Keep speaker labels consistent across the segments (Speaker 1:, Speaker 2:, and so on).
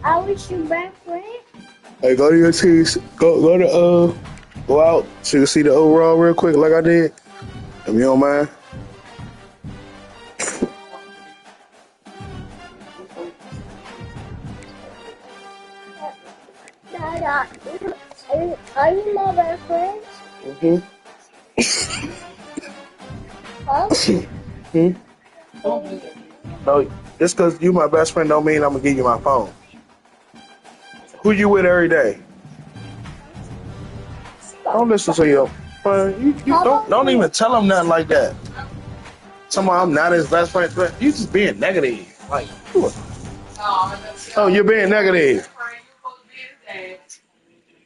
Speaker 1: I wish you back friend.
Speaker 2: Hey, go to your teeth. Go out so you can see the overall real quick, like I did. If you don't mind.
Speaker 1: Dada, are you my best friend? Huh?
Speaker 2: No, just because you my best friend don't mean I'm gonna give you my phone. Who you with every day? Don't listen to your friend. You don't even tell him nothing like that. Somehow I'm not his best friend. You just being negative. Like, oh, you're being negative.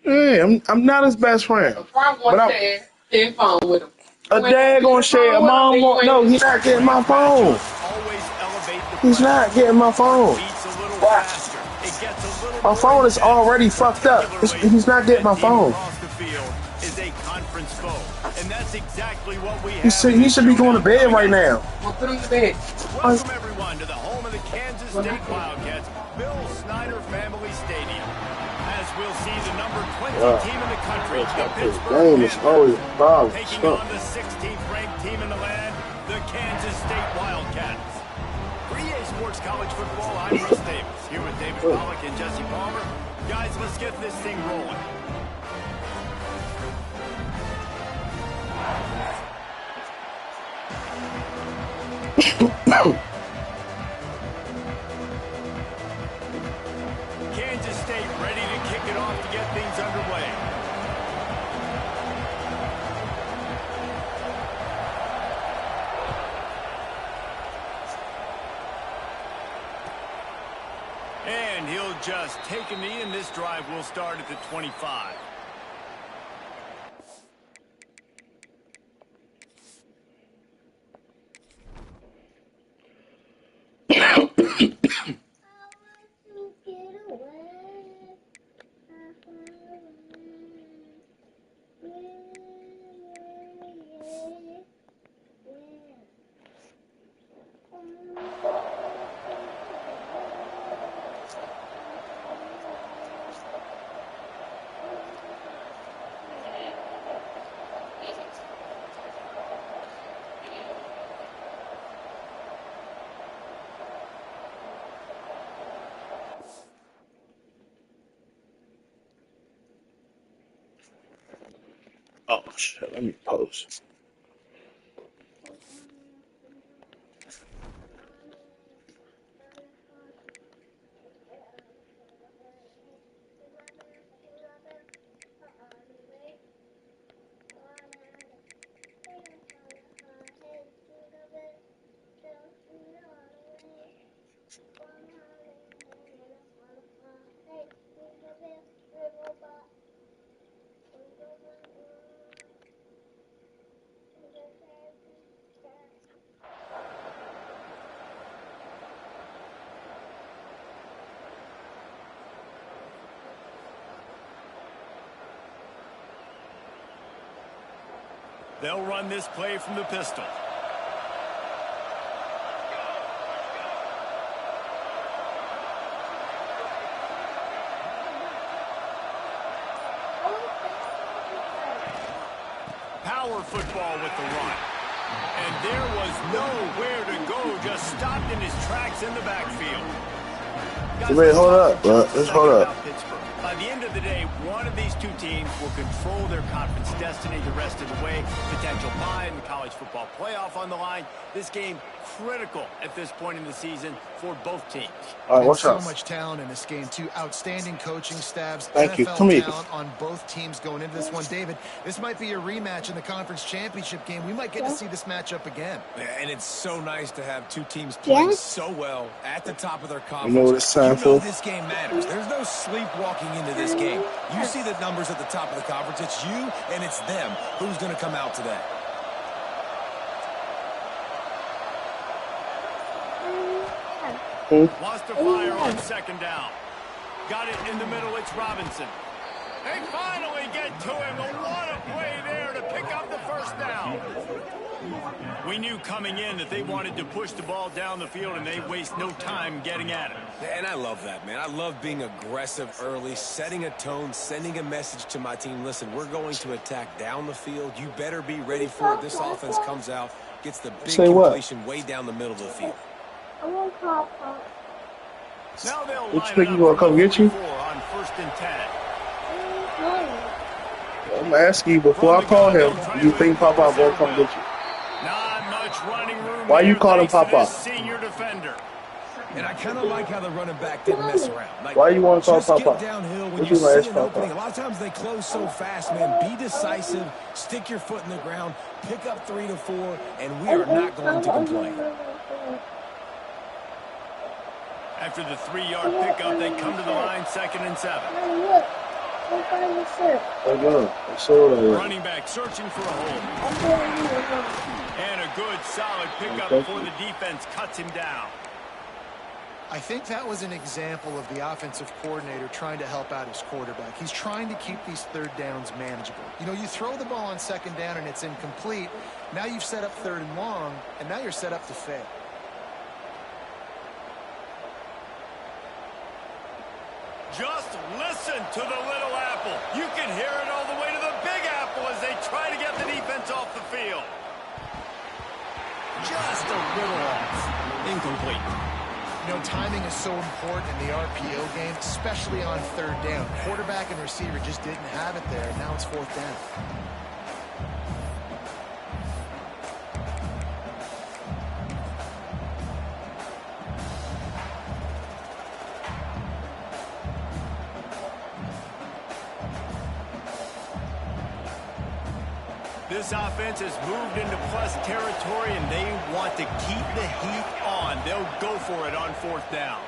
Speaker 2: Yeah, I'm not his best friend. But I'm phone with him. A dad gonna share. A mom won't. No, he's not getting my phone. He's not getting my phone. My phone is already fucked up. He's not getting my phone. He should be going to bed right now.
Speaker 3: I'll put him to bed. Welcome everyone to the home of the Kansas State Wildcats, Bill Snyder Family Stadium. As we'll see the number 20 team in the country, the Pittsburgh Panthers, taking on the 16th ranked team in the land, the Kansas State Wildcats. For EA Sports College Football, I'm Russ Davis, here with David Pollack and Jesse Palmer. Guys, let's get this thing rolling. Kansas State ready to kick it off to get things underway. And he'll just take a knee, and this drive will start at the 25.
Speaker 2: Oh shit! Let me post.
Speaker 3: They'll run this play from the pistol. Power football with the run. And there was nowhere to go, just stopped in his tracks in the backfield.
Speaker 2: Wait, hold up, bro. Just hold up.
Speaker 3: By the end of the day, one of these two teams will control their conference destiny the rest of the way. Potential bye in the college football playoff on the line. This game critical at this point in the season for both teams.
Speaker 2: All right,
Speaker 4: And
Speaker 2: watch
Speaker 4: so
Speaker 2: out.
Speaker 4: much talent in this game, too. Outstanding coaching staffs,
Speaker 2: Thank you.
Speaker 4: NFL
Speaker 2: Come here.
Speaker 4: talent on both teams going into this one. David, this might be a rematch in the conference championship game. We might get to see this matchup again.
Speaker 5: And it's so nice to have two teams playing so well at the top of their conference.
Speaker 2: You know what it's time
Speaker 5: know
Speaker 2: for?
Speaker 5: This game matters. There's no sleepwalking into this game. You see the numbers at the top of the conference. It's you and it's them. Who's going to come out today?
Speaker 3: Wants to fire on second down. Got it in the middle. It's Robinson. They finally get to him. What a play there to pick up the first down. We knew coming in that they wanted to push the ball down the field, and they waste no time getting at it.
Speaker 5: And I love that, man. I love being aggressive early, setting a tone, sending a message to my team. Listen, we're going to attack down the field. You better be ready for it. This offense comes out, gets the big completion way down the middle of the field.
Speaker 1: I want Papa.
Speaker 3: Now they'll
Speaker 2: What you
Speaker 3: line
Speaker 2: think
Speaker 3: it
Speaker 2: he gonna
Speaker 3: up
Speaker 2: come get you?
Speaker 3: on 1st and 10.
Speaker 2: I'm asking you before I call him. Do you think Papa gonna come get you?
Speaker 3: Not much running room.
Speaker 2: Why you
Speaker 3: here
Speaker 2: call him
Speaker 3: thanks to
Speaker 2: Papa?
Speaker 3: this senior defender.
Speaker 5: And I kind of like how the running back didn't mess around. Like,
Speaker 2: Why you want to call
Speaker 5: just
Speaker 2: Papa?
Speaker 5: get downhill when
Speaker 2: What
Speaker 5: you
Speaker 2: you gonna
Speaker 5: see
Speaker 2: ask
Speaker 5: an
Speaker 2: Papa?
Speaker 5: opening. A lot of times they close so fast, man. Be decisive, stick your foot in the ground, pick up 3 to 4, and we are not going to complain.
Speaker 3: After the 3-yard pickup, they come to the line, 2nd and 7.
Speaker 1: Look. Look on the shirt.
Speaker 2: Hold on. I saw that.
Speaker 3: Running back searching for a hole. And a good, solid pickup before the defense cuts him down.
Speaker 4: I think that was an example of the offensive coordinator trying to help out his quarterback. He's trying to keep these third downs manageable. You know, you throw the ball on second down and it's incomplete. Now you've set up 3rd and long, and now you're set up to fail.
Speaker 3: Just listen to the little apple. You can hear it all the way to the big apple as they try to get the defense off the field. Just a little off. Incomplete.
Speaker 4: You know, timing is so important in the RPO game, especially on 3rd down. Quarterback and receiver just didn't have it there. Now it's 4th down.
Speaker 3: This offense has moved into plus territory, and they want to keep the heat on. They'll go for it on 4th down.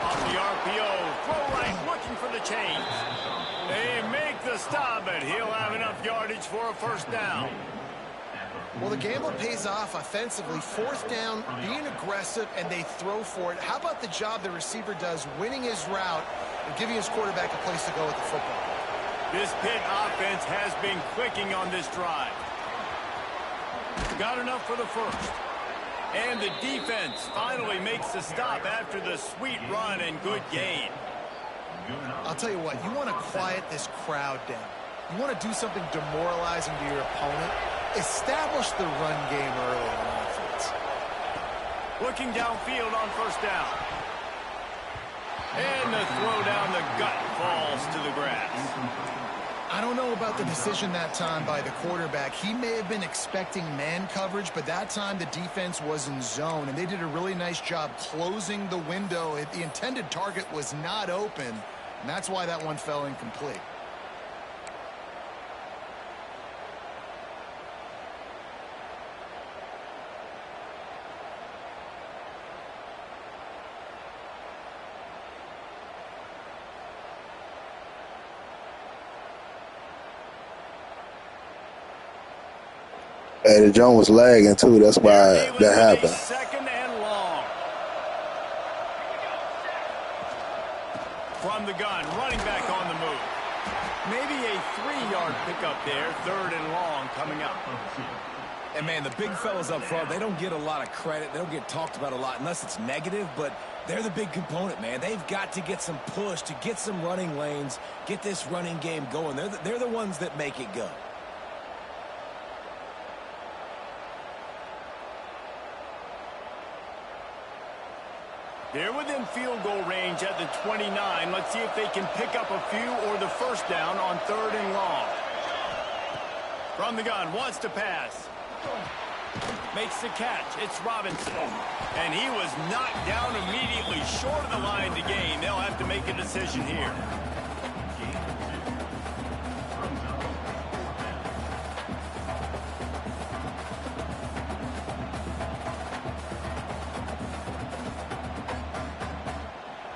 Speaker 3: Off the RPO, throw right, looking for the change. They make the stop, but he'll have enough yardage for a 1st down.
Speaker 4: Well, the gamble pays off offensively. 4th down, being aggressive, and they throw for it. How about the job the receiver does winning his route and giving his quarterback a place to go with the football?
Speaker 3: This Pitt offense has been clicking on this drive. Got enough for the 1st. And the defense finally makes the stop after the sweet run and good gain.
Speaker 4: I'll tell you what, you want to quiet this crowd down. You want to do something demoralizing to your opponent. Establish the run game early on offense.
Speaker 3: Looking downfield on 1st down. And the throw down the gut falls to the grass.
Speaker 4: I don't know about the decision that time by the quarterback. He may have been expecting man coverage, but that time the defense was in zone, and they did a really nice job closing the window. The intended target was not open, and that's why that one fell incomplete.
Speaker 2: Hey, the Jones was lagging too. That's why that happened.
Speaker 3: 2nd and long. From the gun, running back on the move. Maybe a 3-yard pickup there. 3rd and long coming up.
Speaker 5: And, man, the big fellas up front, they don't get a lot of credit. They don't get talked about a lot unless it's negative, but they're the big component, man. They've got to get some push, to get some running lanes, get this running game going. They're the ones that make it go.
Speaker 3: They're within field goal range at the 29. Let's see if they can pick up a few or the 1st down on 3rd and long. From the gun, wants to pass. Makes the catch. It's Robinson. And he was knocked down immediately short of the line to gain. They'll have to make a decision here.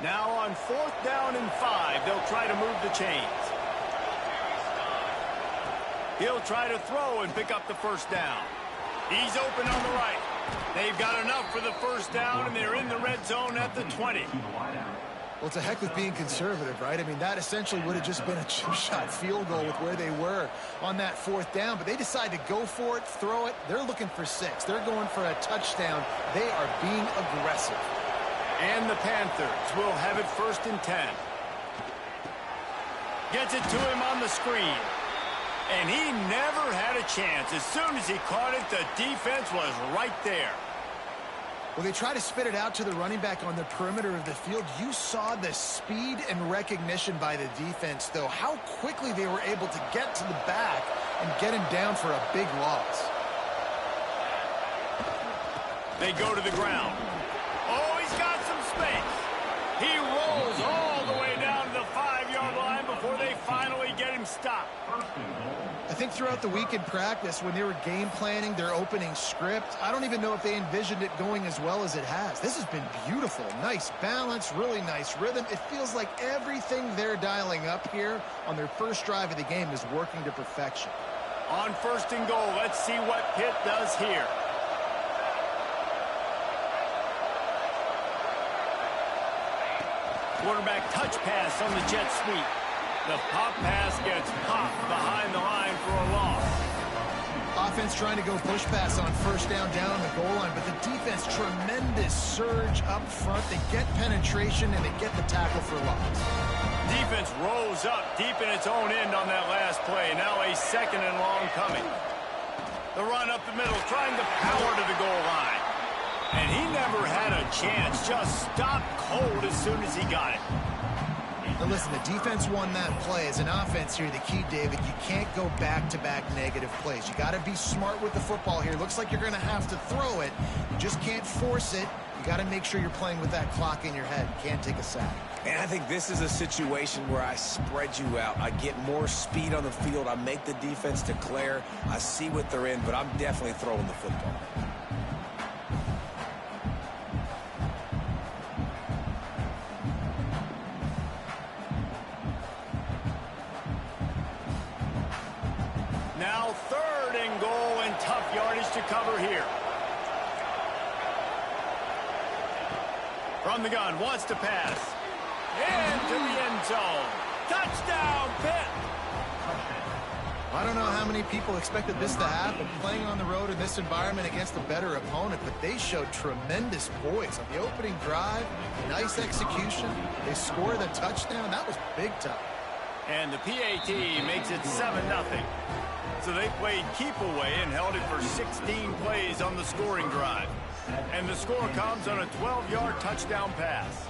Speaker 3: Now on 4th down and 5, they'll try to move the chains. He'll try to throw and pick up the first down. He's open on the right. They've got enough for the first down, and they're in the red zone at the 20.
Speaker 4: Well, it's a heck with being conservative, right? I mean, that essentially would have just been a chip-shot field goal with where they were on that 4th down. But they decide to go for it, throw it. They're looking for 6. They're going for a touchdown. They are being aggressive.
Speaker 3: And the Panthers will have it 1st and 10. Gets it to him on the screen. And he never had a chance. As soon as he caught it, the defense was right there.
Speaker 4: Well, they try to spit it out to the running back on the perimeter of the field. You saw the speed and recognition by the defense, though, how quickly they were able to get to the back and get him down for a big loss.
Speaker 3: They go to the ground. Oh, he's got some space. He rolls all the way down to the 5-yard line before they finally get him stopped.
Speaker 4: I think throughout the week in practice, when they were game planning their opening script, I don't even know if they envisioned it going as well as it has. This has been beautiful. Nice balance, really nice rhythm. It feels like everything they're dialing up here on their first drive of the game is working to perfection.
Speaker 3: On 1st and goal, let's see what Pitt does here. Quarterback touch pass on the jet sweep. The pop pass gets popped behind the line for a loss.
Speaker 4: Offense trying to go push pass on 1st down on the goal line, but the defense, tremendous surge up front. They get penetration and they get the tackle for loss.
Speaker 3: Defense rose up deep in its own end on that last play. Now a 2nd and long coming. The run up the middle, trying to power to the goal line. And he never had a chance, just stopped cold as soon as he got it.
Speaker 4: Now listen, the defense won that play. As an offense here, the key, David, you can't go back-to-back negative plays. You got to be smart with the football here. Looks like you're going to have to throw it. You just can't force it. You got to make sure you're playing with that clock in your head. You can't take a sack.
Speaker 5: And I think this is a situation where I spread you out. I get more speed on the field. I make the defense declare. I see what they're in, but I'm definitely throwing the football.
Speaker 3: Now 3rd and goal and tough yardage to cover here. From the gun, wants to pass. Into the end zone. Touchdown, Pitt!
Speaker 4: I don't know how many people expected this to happen, playing on the road in this environment against a better opponent, but they showed tremendous poise on the opening drive. Nice execution. They score the touchdown. That was big time.
Speaker 3: And the PAT makes it 7-0. So they played keep away and held it for 16 plays on the scoring drive. And the score comes on a 12-yard touchdown pass.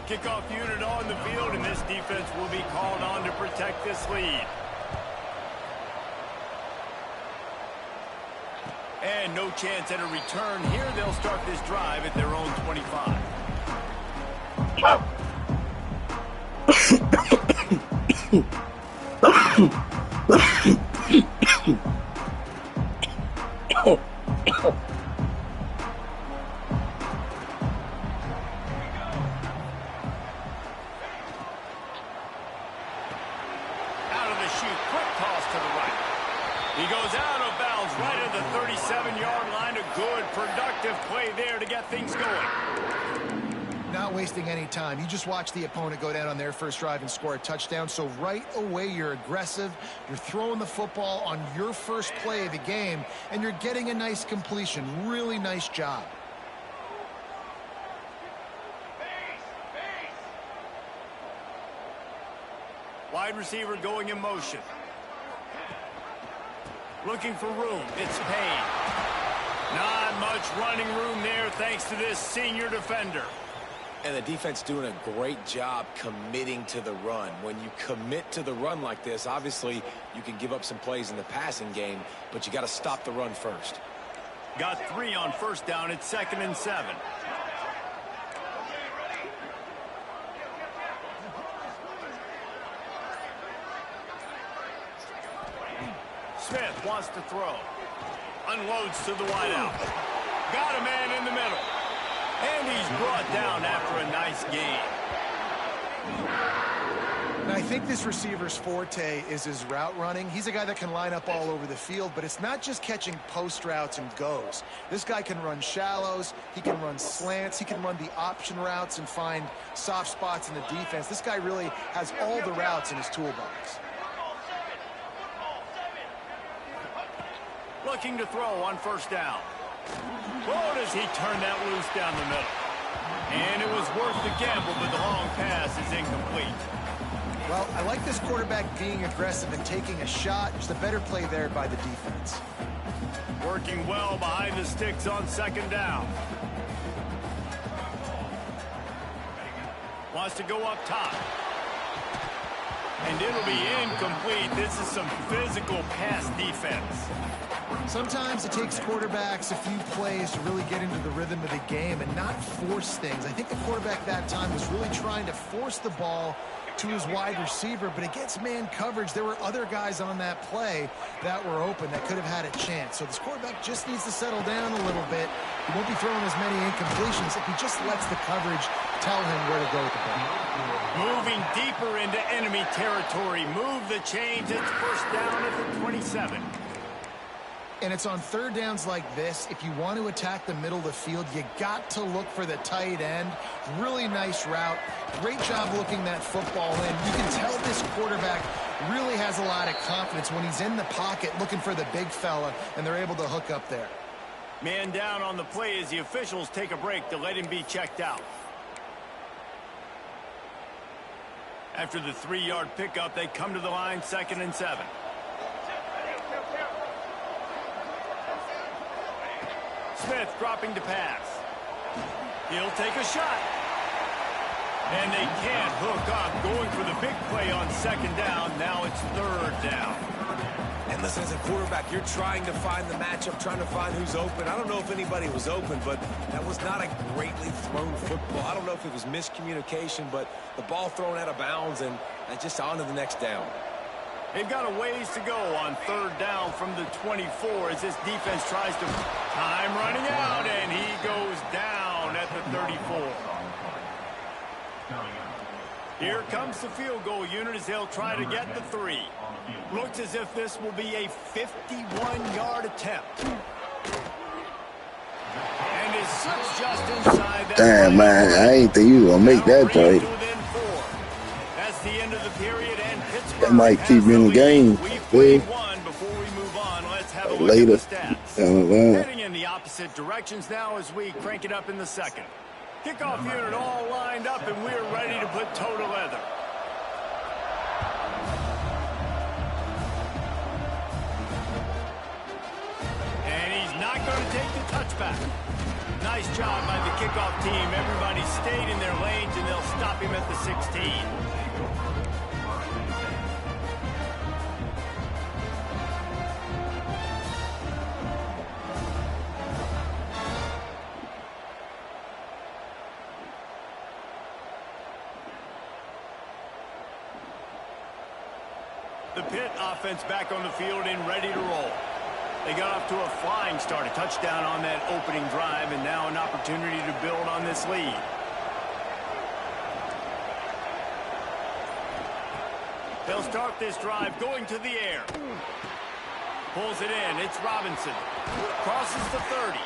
Speaker 3: Kickoff unit on the field, and this defense will be called on to protect this lead. And no chance at a return here. They'll start this drive at their own 25. He goes out of bounds right at the 37-yard line. A good, productive play there to get things going.
Speaker 4: Not wasting any time. You just watch the opponent go down on their first drive and score a touchdown. So right away, you're aggressive. You're throwing the football on your first play of the game, and you're getting a nice completion. Really nice job.
Speaker 3: Wide receiver going in motion. Looking for room. It's Payne. Not much running room there thanks to this senior defender.
Speaker 5: And the defense doing a great job committing to the run. When you commit to the run like this, obviously you can give up some plays in the passing game, but you got to stop the run first.
Speaker 3: Got 3 on first down. It's 2nd and 7. Smith wants to throw. Unloads to the wideout. Got a man in the middle. And he's brought down after a nice gain.
Speaker 4: And I think this receiver's forte is his route running. He's a guy that can line up all over the field, but it's not just catching post routes and goes. This guy can run shallows, he can run slants, he can run the option routes and find soft spots in the defense. This guy really has all the routes in his toolbox.
Speaker 3: Looking to throw on first down. Oh, does he turn that loose down the middle? And it was worth the gamble, but the long pass is incomplete.
Speaker 4: Well, I like this quarterback being aggressive and taking a shot. Just a better play there by the defense.
Speaker 3: Working well behind the sticks on 2nd down. Wants to go up top. And it'll be incomplete. This is some physical pass defense.
Speaker 4: Sometimes it takes quarterbacks a few plays to really get into the rhythm of the game and not force things. I think the quarterback that time was really trying to force the ball to his wide receiver, but against man coverage, there were other guys on that play that were open that could have had a chance. So this quarterback just needs to settle down a little bit. He won't be throwing as many incompletions if he just lets the coverage tell him where to go with the ball.
Speaker 3: Moving deeper into enemy territory. Move the chains. It's first down at the 27.
Speaker 4: And it's on 3rd downs like this. If you want to attack the middle of the field, you got to look for the tight end. Really nice route. Great job looking that football in. You can tell this quarterback really has a lot of confidence when he's in the pocket looking for the big fella, and they're able to hook up there.
Speaker 3: Man down on the play as the officials take a break to let him be checked out. After the 3-yard pickup, they come to the line, 2nd and 7. Smith dropping to pass. He'll take a shot. And they can't hook up. Going for the big play on 2nd down. Now it's 3rd down.
Speaker 5: And listen, as a quarterback, you're trying to find the matchup, trying to find who's open. I don't know if anybody was open, but that was not a greatly thrown football. I don't know if it was miscommunication, but the ball thrown out of bounds and just on to the next down.
Speaker 3: They've got a ways to go on 3rd down from the 24 as this defense tries to time running out, and he goes down at the 34. Here comes the field goal unit as they'll try to get the 3. Looks as if this will be a 51-yard attempt. And is just inside that.
Speaker 2: Damn, man, I ain't think you were going to make that play.
Speaker 3: That's the end of the period, and Pittsburgh
Speaker 2: That might keep me in the game.
Speaker 3: We've played one. Before we move on, let's have a look
Speaker 2: Later.
Speaker 3: at the stats. Heading in the opposite directions now as we crank it up in the 2nd. Kickoff unit all lined up, and we're ready to put toe to leather. And he's not going to take the touchback. Nice job by the kickoff team. Everybody stayed in their lanes, and they'll stop him at the 16. The Pitt offense back on the field and ready to roll. They got off to a flying start, a touchdown on that opening drive, and now an opportunity to build on this lead. They'll start this drive going to the air. Pulls it in. It's Robinson. Crosses the 30.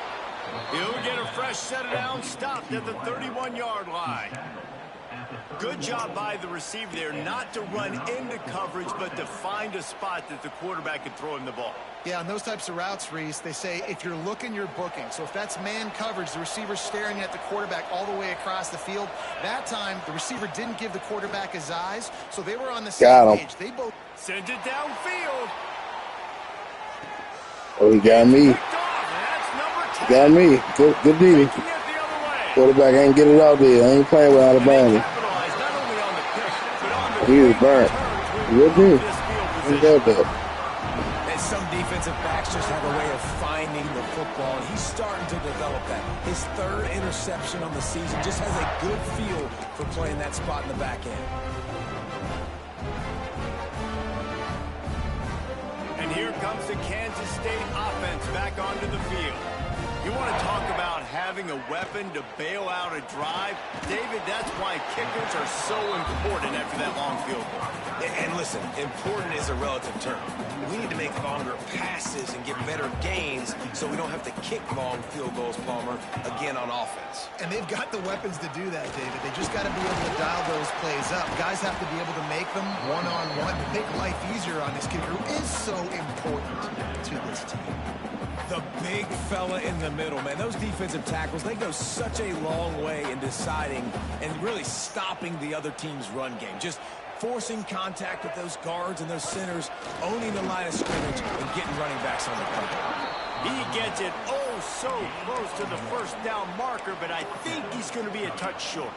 Speaker 3: He'll get a fresh set of downs, stopped at the 31-yard line. Good job by the receiver there, not to run into coverage, but to find a spot that the quarterback can throw him the ball.
Speaker 4: Yeah, on those types of routes, Reese, they say if you're looking, you're booking. So if that's man coverage, the receiver's staring at the quarterback all the way across the field. That time, the receiver didn't give the quarterback his eyes, so they were on the same page. They both
Speaker 3: sent it downfield.
Speaker 2: Oh, he got me. He got me. Good deal. Quarterback ain't get it out there. I ain't playing with Alabama. He was burnt. With me.
Speaker 5: Some defensive backs just have a way of finding the football. He's develop that. His 3rd interception on the season, just has a good feel for playing that spot in the back end.
Speaker 3: And here comes the Kansas State offense back onto the field. You want to talk about having a weapon to bail out a drive? David, that's why kickers are so important after that long field goal.
Speaker 5: And listen, important is a relative term. We need to make longer passes and get better gains so we don't have to kick long field goals, Palmer, again on offense.
Speaker 4: And they've got the weapons to do that, David. They just got to be able to dial those plays up. Guys have to be able to make them one-on-one to make life easier on this kicker, who is so important to this team.
Speaker 5: The big fella in the middle, man. Those defensive tackles, they go such a long way in deciding and really stopping the other team's run game. Just forcing contact with those guards and those centers, owning the line of scrimmage, and getting running backs on the cover.
Speaker 3: He gets it so close to the first down marker, but I think he's going to be a touch short.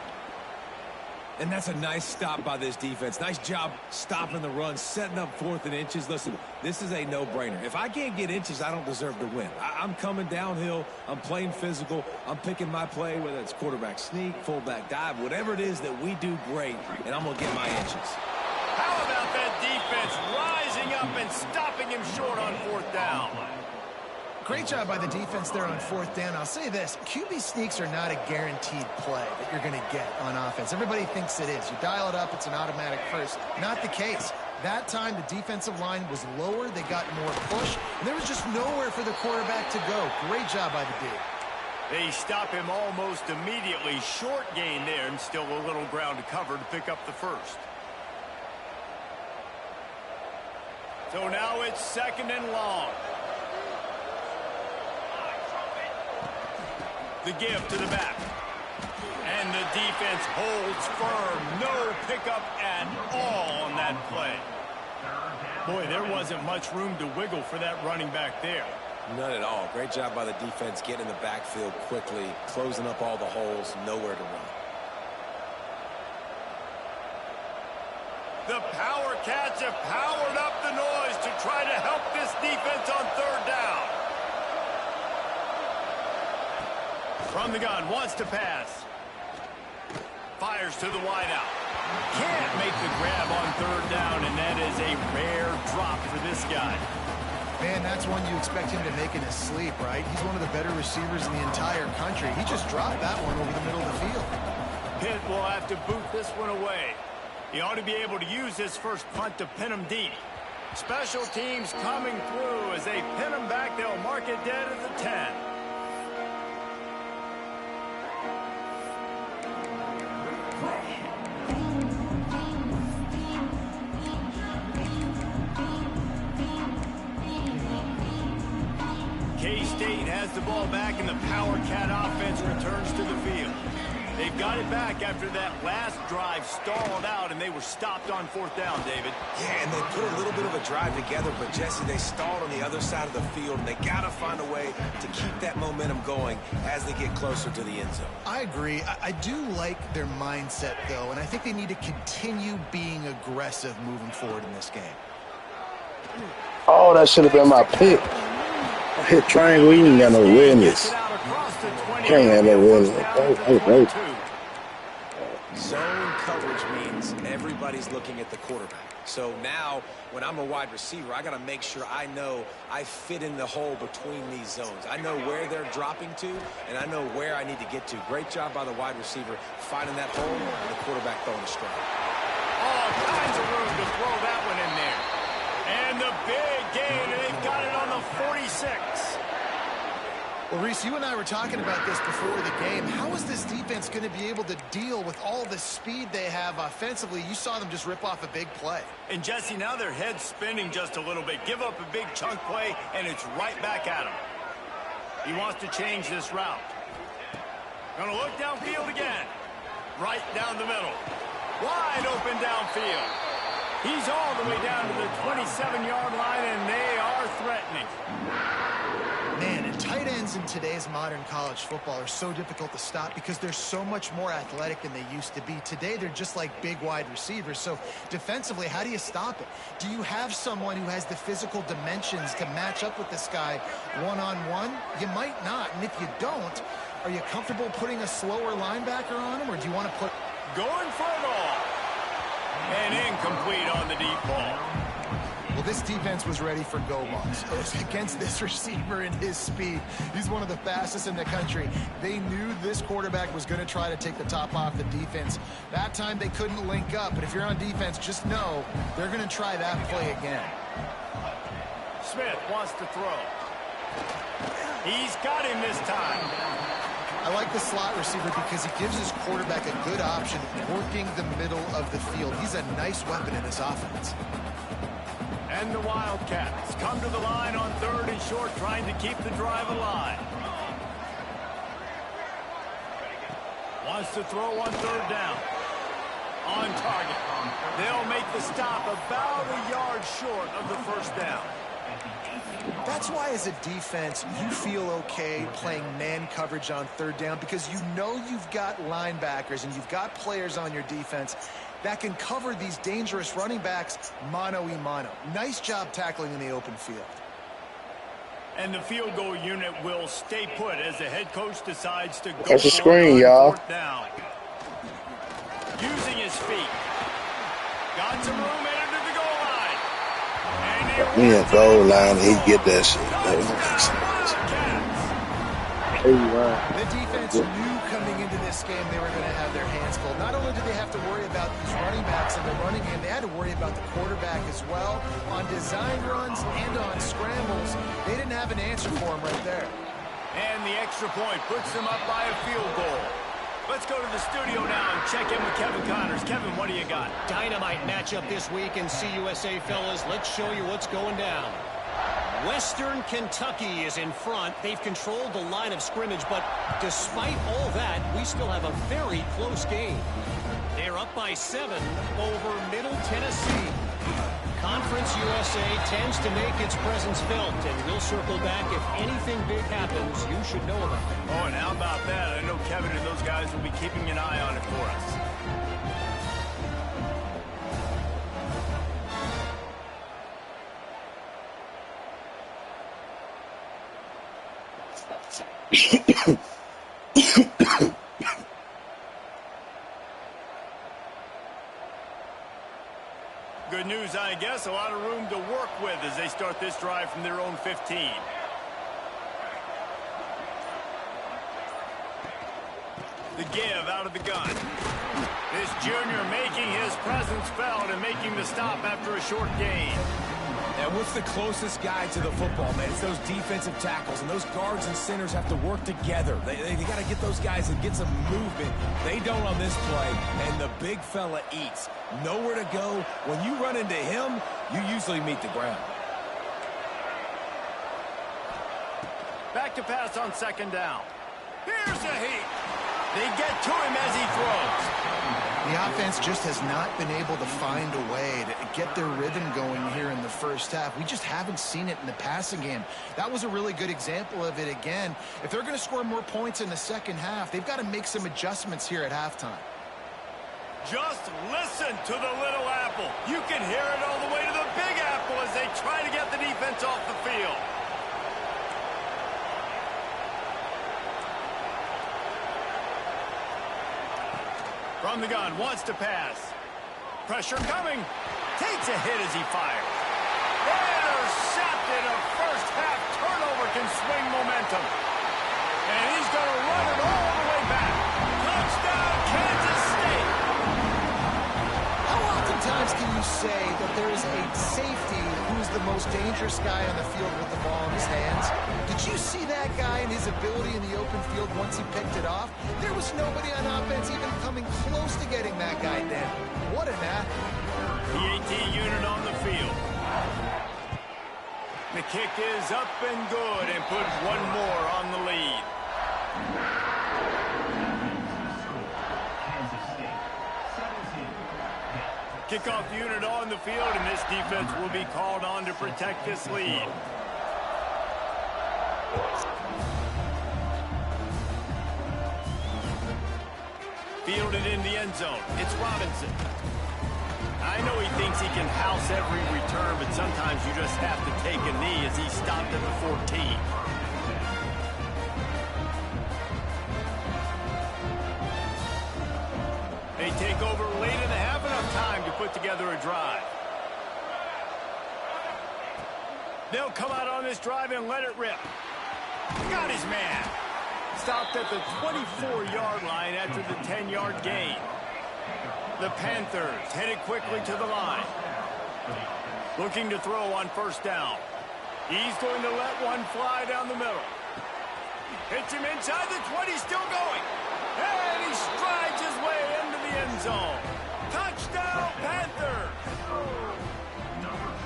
Speaker 5: And that's a nice stop by this defense. Nice job stopping the run, setting up 4th and inches. Listen, this is a no-brainer. If I can't get inches, I don't deserve to win. I'm coming downhill. I'm playing physical. I'm picking my play, whether it's quarterback sneak, fullback dive, whatever it is that we do great, and I'm going to get my inches.
Speaker 3: How about that defense rising up and stopping him short on 4th down?
Speaker 4: Great job by the defense there on 4th down. I'll say this, QB sneaks are not a guaranteed play that you're going to get on offense. Everybody thinks it is. You dial it up, it's an automatic first. Not the case. That time, the defensive line was lower. They got more push, and there was just nowhere for the quarterback to go. Great job by the D.
Speaker 3: They stop him almost immediately. Short gain there, and still a little ground to cover to pick up the first. So now it's 2nd and long. The give to the back. And the defense holds firm. No pickup at all on that play. Boy, there wasn't much room to wiggle for that running back there.
Speaker 5: None at all. Great job by the defense getting in the backfield quickly, closing up all the holes, nowhere to run.
Speaker 3: The Power Cats have powered up the noise to try to help this defense on 3rd down. From the gun, wants to pass. Fires to the wideout. Can't make the grab on 3rd down, and that is a rare drop for this guy.
Speaker 4: Man, that's one you expect him to make in his sleep, right? He's one of the better receivers in the entire country. He just dropped that one over the middle of the field.
Speaker 3: Pitt will have to boot this one away. He ought to be able to use his first punt to pin him deep. Special teams coming through. As they pin him back, they'll mark it dead at the 10. K-State has the ball back, and the Power Cat offense returns to the field. They've got it back after that last drive stalled out, and they were stopped on 4th down, David.
Speaker 5: Yeah, and they put a little bit of a drive together, but, Jesse, they stalled on the other side of the field, and they got to find a way to keep that momentum going as they get closer to the end zone.
Speaker 4: I agree. I do like their mindset, though, and I think they need to continue being aggressive moving forward in this game.
Speaker 2: Oh, that should have been my pick. I hit triangle, he ain't got no awareness. Can't have no awareness.
Speaker 5: Zone coverage means everybody's looking at the quarterback. So now, when I'm a wide receiver, I got to make sure I know I fit in the hole between these zones. I know where they're dropping to, and I know where I need to get to. Great job by the wide receiver finding that hole, and the quarterback throwing a strike.
Speaker 3: All kinds of room to throw that one in there. And the big gain, and they've got it on the 46.
Speaker 4: Well, Reese, you and I were talking about this before the game. How is this defense going to be able to deal with all the speed they have offensively? You saw them just rip off a big play.
Speaker 3: And, Jesse, now their head's spinning just a little bit. Give up a big chunk play, and it's right back at him. He wants to change this route. Going to look downfield again. Right down the middle. Wide open downfield. He's all the way down to the 27-yard line, and they are threatening.
Speaker 4: Man, and tight ends ends in today's modern college football are so difficult to stop because they're so much more athletic than they used to be. Today, they're just like big wide receivers. So defensively, how do you stop it? Do you have someone who has the physical dimensions to match up with this guy one-on-one? You might not. And if you don't, are you comfortable putting a slower linebacker on him, or do you want to put...
Speaker 3: Going for it all. And incomplete on the deep ball.
Speaker 4: Well, this defense was ready for go balls. Against this receiver and his speed, he's one of the fastest in the country. They knew this quarterback was going to try to take the top off the defense. That time they couldn't link up, but if you're on defense, just know they're going to try that play again.
Speaker 3: Smith wants to throw. He's got him this time.
Speaker 4: I like the slot receiver because he gives his quarterback a good option working the middle of the field. He's a nice weapon in this offense.
Speaker 3: And the Wildcats come to the line on 3rd and short, trying to keep the drive alive. Wants to throw on 3rd down. On target. They'll make the stop about a yard short of the 1st down.
Speaker 4: That's why, as a defense, you feel okay playing man coverage on 3rd down, because you know you've got linebackers and you've got players on your defense that can cover these dangerous running backs mano-a-mano. Nice job tackling in the open field.
Speaker 3: And the field goal unit will stay put as the head coach decides to go
Speaker 2: That's a
Speaker 3: for
Speaker 2: screen,
Speaker 3: it on
Speaker 2: y'all.
Speaker 3: 4th down. Using his feet. Got some room into the goal line. And
Speaker 2: Me a goal line, he get that shit.
Speaker 4: The defense knew coming into this game they were going to have their hands full. Not only did they have to worry about these running backs in the running game, they had to worry about the quarterback as well. On design runs and on scrambles, they didn't have an answer for him right there.
Speaker 3: And the extra point puts them up by a field goal. Let's go to the studio now and check in with Kevin Connors. Kevin, what do you got?
Speaker 6: Dynamite matchup this week in CUSA, fellas. Let's show you what's going down. Western Kentucky is in front. They've controlled the line of scrimmage, but despite all that, we still have a very close game. They're up by 7 over Middle Tennessee. Conference USA tends to make its presence felt, and we'll circle back if anything big happens you should know about.
Speaker 3: Oh, and how about that? I know Kevin and those guys will be keeping an eye on it for us. Good news, I guess. A lot of room to work with as they start this drive from their own 15. The give out of the gun. This junior making his presence felt and making the stop after a short gain.
Speaker 5: And what's the closest guy to the football, man? It's those defensive tackles, and those guards and centers have to work together. They got to get those guys and get some movement. They don't on this play, and the big fella eats. Nowhere to go. When you run into him, you usually meet the ground.
Speaker 3: Back to pass on 2nd down. Here's a heat. They get to him as he throws.
Speaker 4: The offense just has not been able to find a way to get their rhythm going here in the first half. We just haven't seen it in the passing game. That was a really good example of it again. If they're going to score more points in the second half, they've got to make some adjustments here at halftime.
Speaker 3: Just listen to the little apple. You can hear it all the way to the big apple as they try to get the defense off the field. From the gun, wants to pass. Pressure coming. Takes a hit as he fires. Intercepted. A first half turnover can swing momentum. And he's going to run it all the way back. Touchdown, Kansas State.
Speaker 4: How oftentimes can you say that there is a safety who's the most dangerous guy on the field with the ball in his hands? Did you see that guy and his ability in the open field once he picked it off? There was nobody on offense even coming close to getting that guy down. What an athlete.
Speaker 3: The AT unit on the field. The kick is up and good and puts one more on the lead. Kickoff unit on the field, and this defense will be called on to protect this lead. Fielded in the end zone. It's Robinson. I know he thinks he can house every return, but sometimes you just have to take a knee as he stopped at the 14. They take over late in the half, enough time to put together a drive. They'll come out on this drive and let it rip. Got his man. Stopped at the 24-yard line after the 10-yard gain. The Panthers headed quickly to the line. Looking to throw on first down. He's going to let one fly down the middle. Hits him inside the 20, still going. And he strides his way into the end zone. Touchdown, Panthers!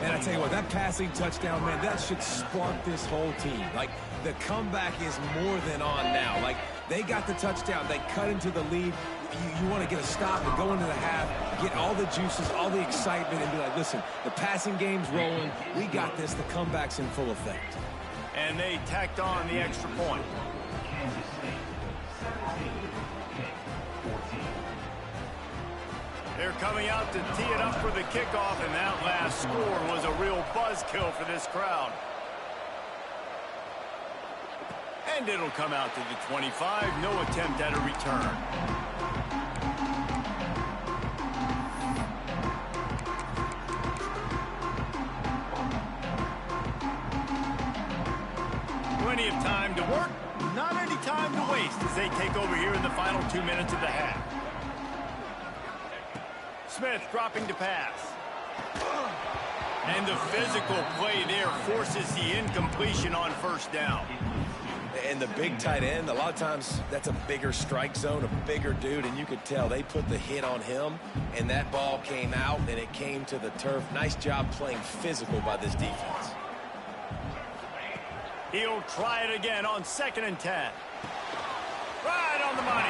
Speaker 5: And I tell you what, that passing touchdown, man, that should spark this whole team. Like, the comeback is more than on now. Like, they got the touchdown. They cut into the lead. You want to get a stop and go into the half, get all the juices, all the excitement, and be like, listen, the passing game's rolling. We got this. The comeback's in full effect.
Speaker 3: And they tacked on the extra point. They're coming out to tee it up for the kickoff, and that last score was a real buzzkill for this crowd. And it'll come out to the 25. No attempt at a return. Plenty of time to work, not any time to waste as they take over here in the final 2 minutes of the half. Smith dropping to pass. And the physical play there forces the incompletion on first down.
Speaker 5: And the big tight end, a lot of times that's a bigger strike zone, a bigger dude, and you could tell they put the hit on him, and that ball came out, and it came to the turf. Nice job playing physical by this defense.
Speaker 3: He'll try it again on 2nd and 10. Right on the money.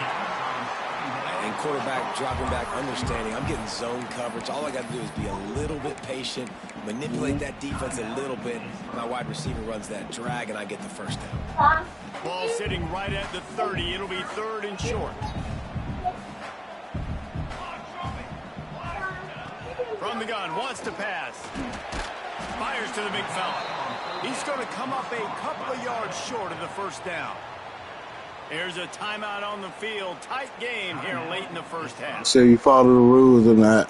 Speaker 5: And quarterback dropping back, understanding I'm getting zone coverage. All I got to do is be a little bit patient, manipulate that defense a little bit. My wide receiver runs that drag, and I get the first down.
Speaker 3: Ball sitting right at the 30. It'll be 3rd and short. From the gun, wants to pass. Fires to the big fella. He's going to come up a couple of yards short of the first down. There's a timeout on the field. Tight game here late in the first half.
Speaker 2: So you follow the rules in that.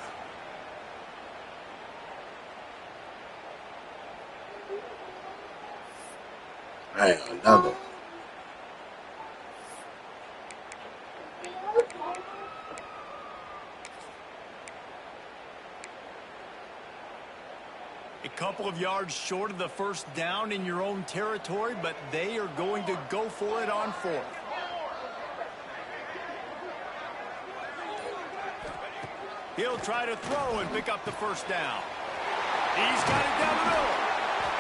Speaker 2: Hey, another.
Speaker 3: A couple of yards short of the first down in your own territory, but they are going to go for it on 4th. He'll try to throw and pick up the first down. He's got it down the middle.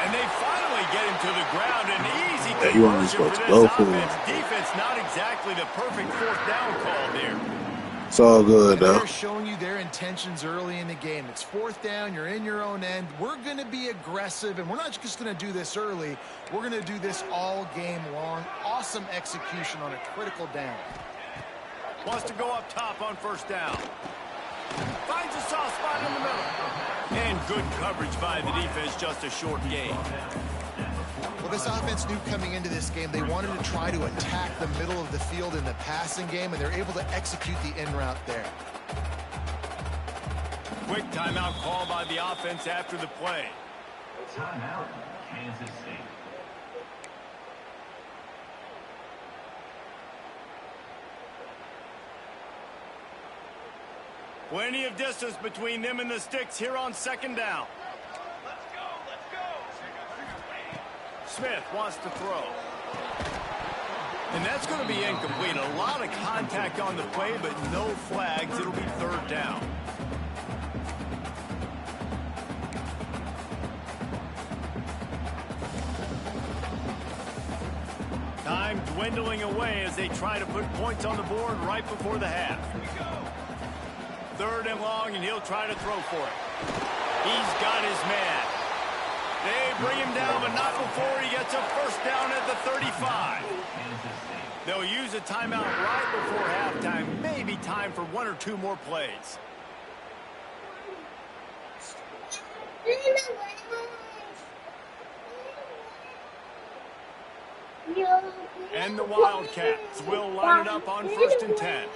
Speaker 3: And they finally get him to the ground. An easy conversion for this offense. Defense, not exactly the perfect 4th down call there.
Speaker 2: It's all good, though.
Speaker 4: They're showing you their intentions early in the game. It's 4th down. You're in your own end. We're going to be aggressive, and we're not just going to do this early. We're going to do this all game long. Awesome execution on a critical down.
Speaker 3: Wants to go up top on first down. Finds a soft spot in the middle. And good coverage by the defense, just a short gain.
Speaker 4: Well, this offense knew coming into this game they wanted to try to attack the middle of the field in the passing game, and they're able to execute the in route there.
Speaker 3: Quick timeout call by the offense after the play.
Speaker 7: Timeout, Kansas State.
Speaker 3: Plenty of distance between them and the sticks here on 2nd down. Smith wants to throw. And that's going to be incomplete. A lot of contact on the play, but no flags. It'll be 3rd down. Time dwindling away as they try to put points on the board right before the half. 3rd and long, and he'll try to throw for it. He's got his man. They bring him down, but not before he gets a first down at the 35. They'll use a timeout right before halftime. Maybe time for 1 or 2 more plays. And the Wildcats will line it up on 1st and 10.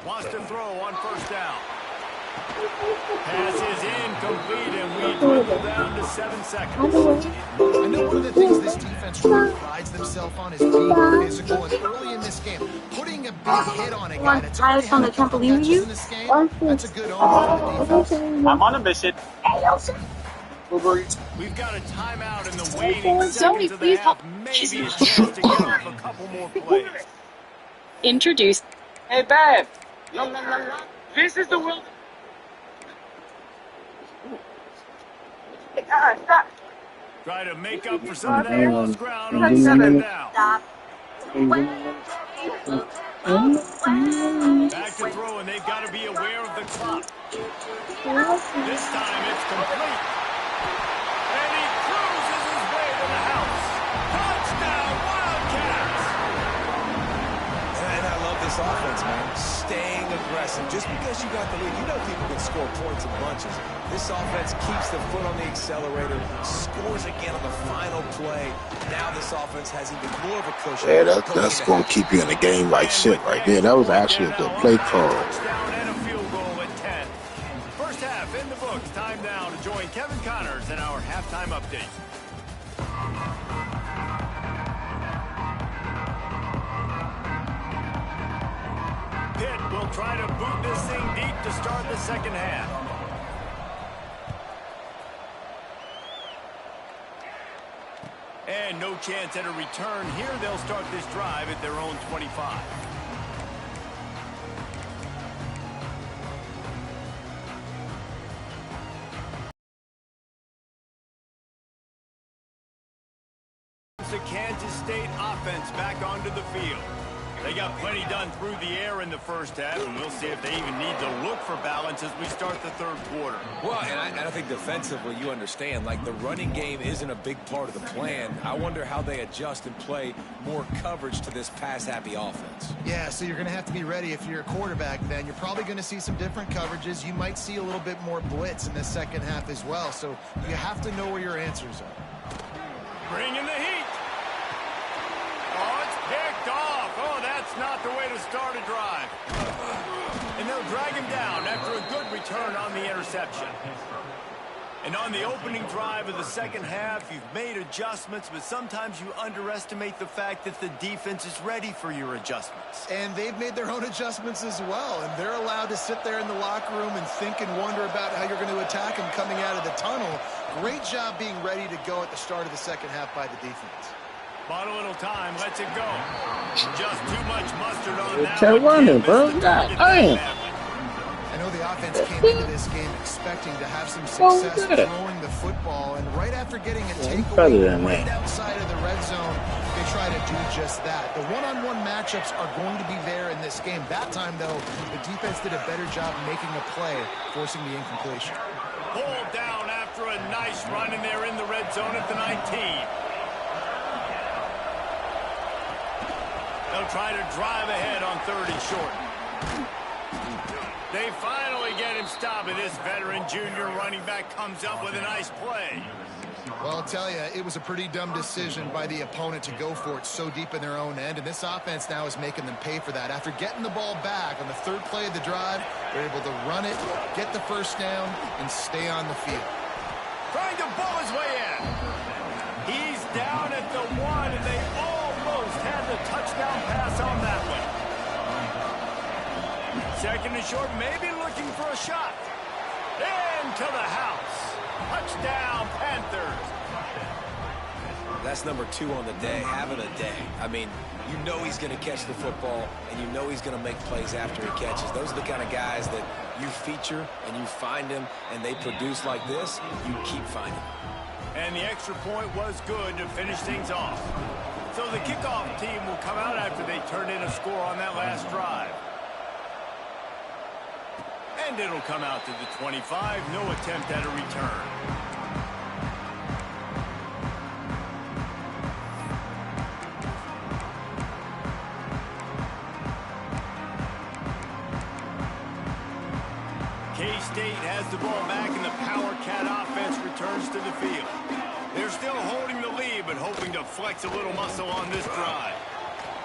Speaker 3: Wants to throw on 1st down. Pass is incomplete, and we dribble down to 7 seconds.
Speaker 4: I know one of the things this defense really prides themselves on is being physical, and early in this game, putting a big hit on a guy that's already had a couple catches in this game, that's a good omen for the defense.
Speaker 8: I'm on a mission.
Speaker 3: We've got a timeout in the waning seconds of the half. Maybe a chance to get off a couple more plays.
Speaker 8: Introduce. Hey, babe. This is the world.
Speaker 3: Try to make up for some of that lost ground on 2nd down. Back to throw, and they've got to be aware of the clock. This time it's complete. And he cruises his way to the house. Touchdown, Wildcats!
Speaker 5: And I love this offense, man. Staying aggressive. Just because you got the lead, you know people can score points in bunches. This offense keeps the foot on the accelerator, scores again on the final play. Now this offense has even more of a cushion.
Speaker 2: Yeah, that's going to keep you in the game like shit right there. That was actually a good play call.
Speaker 3: Touchdown and a field goal at 10. First half in the books. Time now to join Kevin Connors in our halftime update. Pitt will try to boot this thing deep to start the 2nd half. And no chance at a return here. They'll start this drive at their own 25. The Kansas State offense back onto the field. They got plenty done through the air in the first half, and we'll see if they even need to look for balance as we start the 3rd quarter.
Speaker 5: Well, and I think defensively, you understand, like the running game isn't a big part of the plan. I wonder how they adjust and play more coverage to this pass-happy offense.
Speaker 4: Yeah, so you're going to have to be ready if you're a quarterback then. You're probably going to see some different coverages. You might see a little bit more blitz in the 2nd half as well, so you have to know where your answers are.
Speaker 3: Bring in the heat. Oh, it's picked off. Oh, that's not the way to start a drive. And they'll drag him down after a good return on the interception. And on the opening drive of the 2nd half, you've made adjustments, but sometimes you underestimate the fact that the defense is ready for your adjustments.
Speaker 4: And they've made their own adjustments as well, and they're allowed to sit there in the locker room and think and wonder about how you're going to attack them coming out of the tunnel. Great job being ready to go at the start of the 2nd half by the defense.
Speaker 3: Bought a little time, lets it go. Just too much mustard on that
Speaker 2: Kept
Speaker 3: one.
Speaker 2: running, bro. God damn.
Speaker 4: I know the offense came into this game expecting to have some success throwing the football, and right after getting a takeaway right outside of the red zone, they try to do just that. The one-on-one matchups are going to be there in this game. That time, though, the defense did a better job making a play, forcing the incompletion.
Speaker 3: Pulled down after a nice run, and they're in the red zone at the 19. They'll try to drive ahead on 3rd and short. They finally get him stopped, and this veteran junior running back comes up with a nice play.
Speaker 4: Well, I'll tell you, it was a pretty dumb decision by the opponent to go for it so deep in their own end, and this offense now is making them pay for that. After getting the ball back on the 3rd play of the drive, they're able to run it, get the 1st down, and stay on the field.
Speaker 3: Trying to bull his way in. He's down at the 1, and they almost had the touchdown pass on that one. 2nd and short, maybe looking for a shot. Into the house. Touchdown, Panthers.
Speaker 5: That's number 2 on the day, having a day. I mean, you know he's going to catch the football, and you know he's going to make plays after he catches. Those are the kind of guys that you feature, and you find them, and they produce like this, you keep finding them.
Speaker 3: And the extra point was good to finish things off. So the kickoff team will come out after they turn in a score on that last drive. And it'll come out to the 25. No attempt at a return. the ball back, and the Power Cat offense returns to the field. They're still holding the lead, but hoping to flex a little muscle on this drive.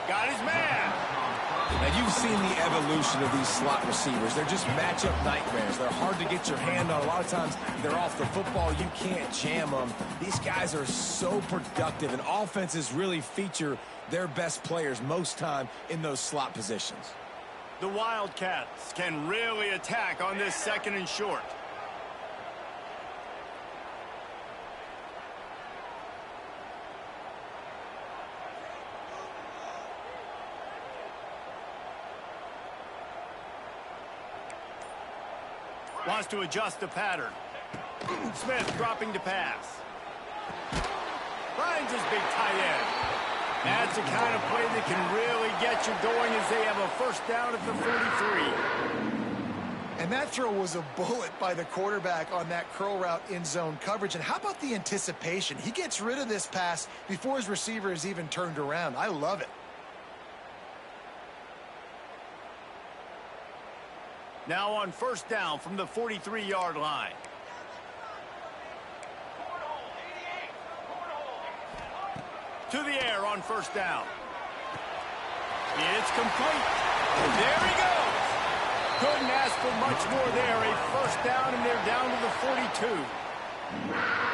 Speaker 3: Got his man.
Speaker 5: Now, you've seen the evolution of these slot receivers. They're just matchup nightmares. They're hard to get your hand on. A lot of times, they're off the football. You can't jam them. These guys are so productive, and offenses really feature their best players most time in those slot positions.
Speaker 3: The Wildcats can really attack on this 2nd and short. Wants to adjust the pattern. Smith dropping to pass. Finds his big tight end. That's the kind of play that can really get you going as they have a first down at the 43.
Speaker 4: And that throw was a bullet by the quarterback on that curl route in zone coverage. And how about the anticipation? He gets rid of this pass before his receiver is even turned around. I love it.
Speaker 3: Now on first down from the 43-yard line. To the air on first down. It's complete. There he goes. Couldn't ask for much more there. A first down, and they're down to the 42.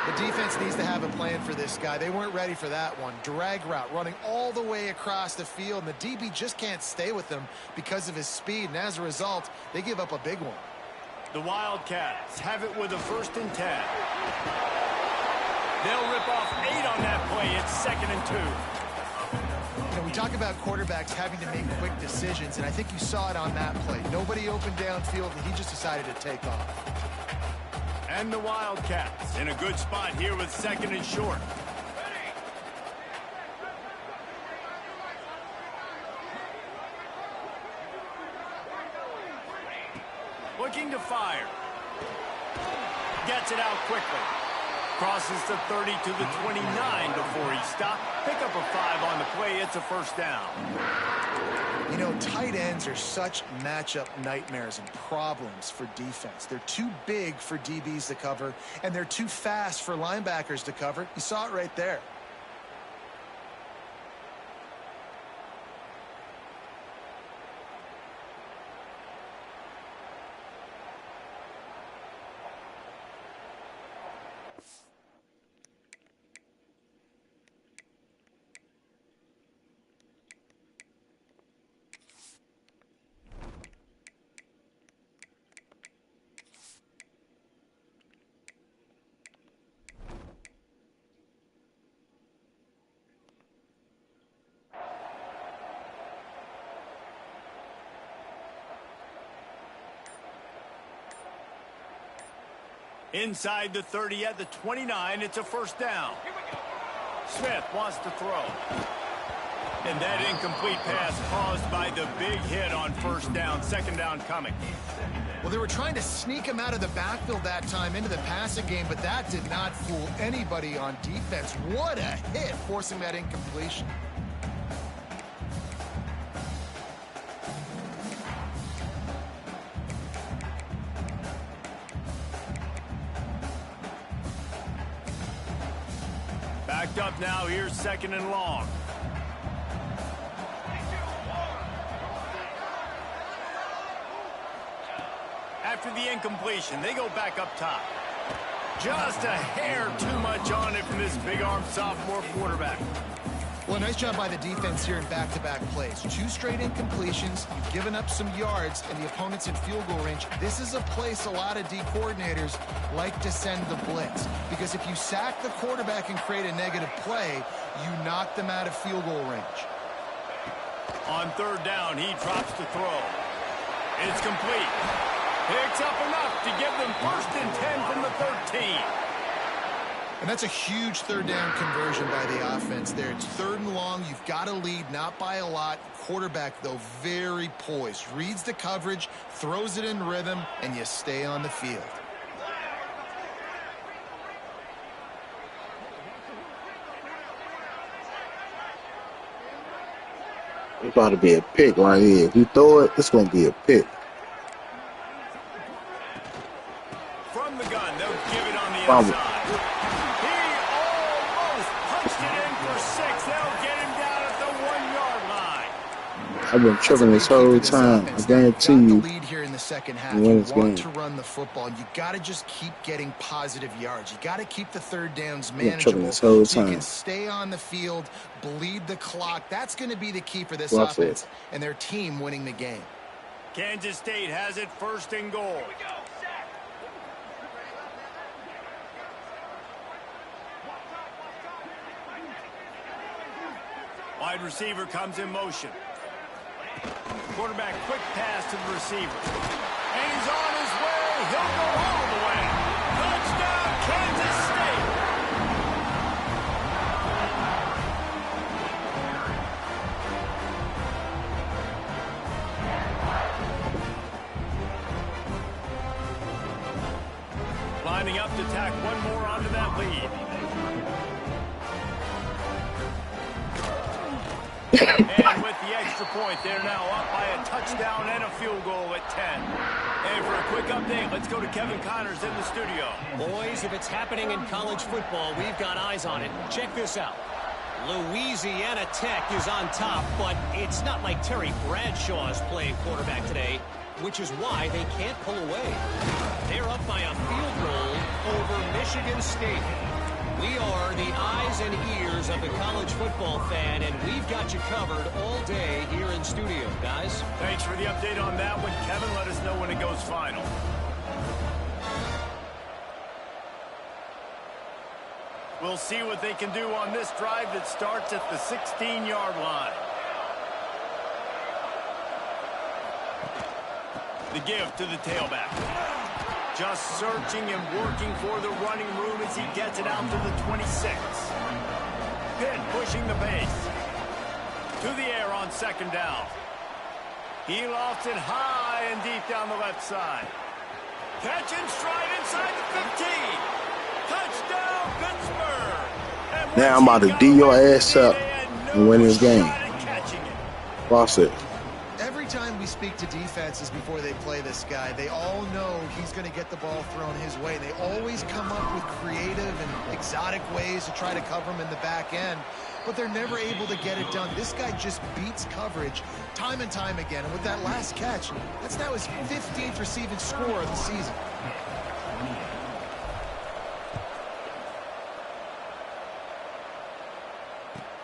Speaker 4: The defense needs to have a plan for this guy. They weren't ready for that one. Drag route running all the way across the field, and the DB just can't stay with him because of his speed, and as a result, they give up a big one.
Speaker 3: The Wildcats have it with a 1st and 10. They'll rip off 8 on that play. It's 2nd and 2.
Speaker 4: You know, we talk about quarterbacks having to make quick decisions, and I think you saw it on that play. Nobody opened downfield, and he just decided to take off.
Speaker 3: And the Wildcats in a good spot here with 2nd and short. Looking to fire. Gets it out quickly. Crosses the 30 to the 29 before he stopped. Pick up a 5 on the play. It's a first down.
Speaker 4: You know, tight ends are such matchup nightmares and problems for defense. They're too big for DBs to cover, and they're too fast for linebackers to cover. You saw it right there.
Speaker 3: Inside the 30 at the 29, it's a first down. Smith wants to throw. And that incomplete pass caused by the big hit on first down. 2nd down coming.
Speaker 4: Well, they were trying to sneak him out of the backfield that time into the passing game, but that did not fool anybody on defense. What a hit, forcing that incompletion.
Speaker 3: Backed up now. Here's 2nd and long. After the incompletion, they go back up top. Just a hair too much on it from this big-arm sophomore quarterback.
Speaker 4: Well, nice job by the defense here in back-to-back plays. 2 straight incompletions. You've given up some yards, and the opponent's in field goal range. This is a place a lot of D coordinators like to send the blitz, because if you sack the quarterback and create a negative play, you knock them out of field goal range.
Speaker 3: On 3rd down, he drops to throw. It's complete. Picks up enough to give them 1st and 10 from the 13.
Speaker 4: And that's a huge 3rd down conversion by the offense there. It's 3rd and long. You've got to lead, not by a lot. Quarterback, though, very poised. Reads the coverage, throws it in rhythm, and you stay on the field.
Speaker 2: It's about to be a pick right here. If you throw it, it's going to be a pick. Fumble.
Speaker 3: He almost punched it in for 6. They'll get him down at the 1-yard line.
Speaker 2: I've been tripping this whole time. I guarantee you.
Speaker 4: Lead here in the second half.
Speaker 2: You
Speaker 4: You want to run the football. You got to just keep getting positive yards. You got to keep the third downs manageable so you can stay on the field, bleed the clock. That's going to be the key for this offense and their team winning the game.
Speaker 3: Kansas State has it 1st and goal. Wide receiver comes in motion. Quarterback quick pass to the receiver. And he's on his way. He'll go all the way. Touchdown, Kansas State. Lining up to tack one more onto that lead. And with the extra point, they're now up by a touchdown and a field goal at 10. And for a quick update, let's go to Kevin Connors in the studio.
Speaker 6: Boys, if it's happening in college football, we've got eyes on it. Check this out. Louisiana Tech is on top, but it's not like Terry Bradshaw is playing quarterback today, which is why they can't pull away. They're up by a field goal over Michigan State. We are the eyes and ears of the college football fan, and we've got you covered all day here in studio, guys.
Speaker 3: Thanks for the update on that one, Kevin. Let us know when it goes final. We'll see what they can do on this drive that starts at the 16-yard line. The give to the tailback. Just searching and working for the running room as he gets it out to the 26. Pitt pushing the pace. To the air on 2nd down. He lofts it high and deep down the left side. Catch and stride inside the 15. Touchdown, Pittsburgh.
Speaker 2: Now I'm about to D your ass up and win this game. Watch it.
Speaker 4: Every time we speak to defenses before they play this guy, they all know he's going to get the ball thrown his way. They always come up with creative and exotic ways to try to cover him in the back end, but they're never able to get it done. This guy just beats coverage time and time again, and with that last catch, that's now his 15th receiving score of the season.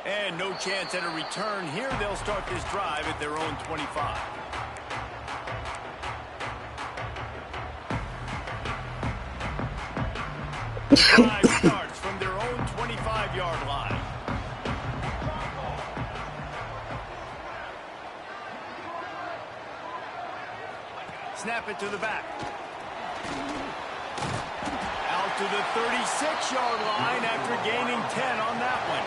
Speaker 3: And no chance at a return here. They'll start this drive at their own 25. Drive starts from their own 25-yard line. Snap it to the back. Out to the 36-yard line after gaining 10 on that one.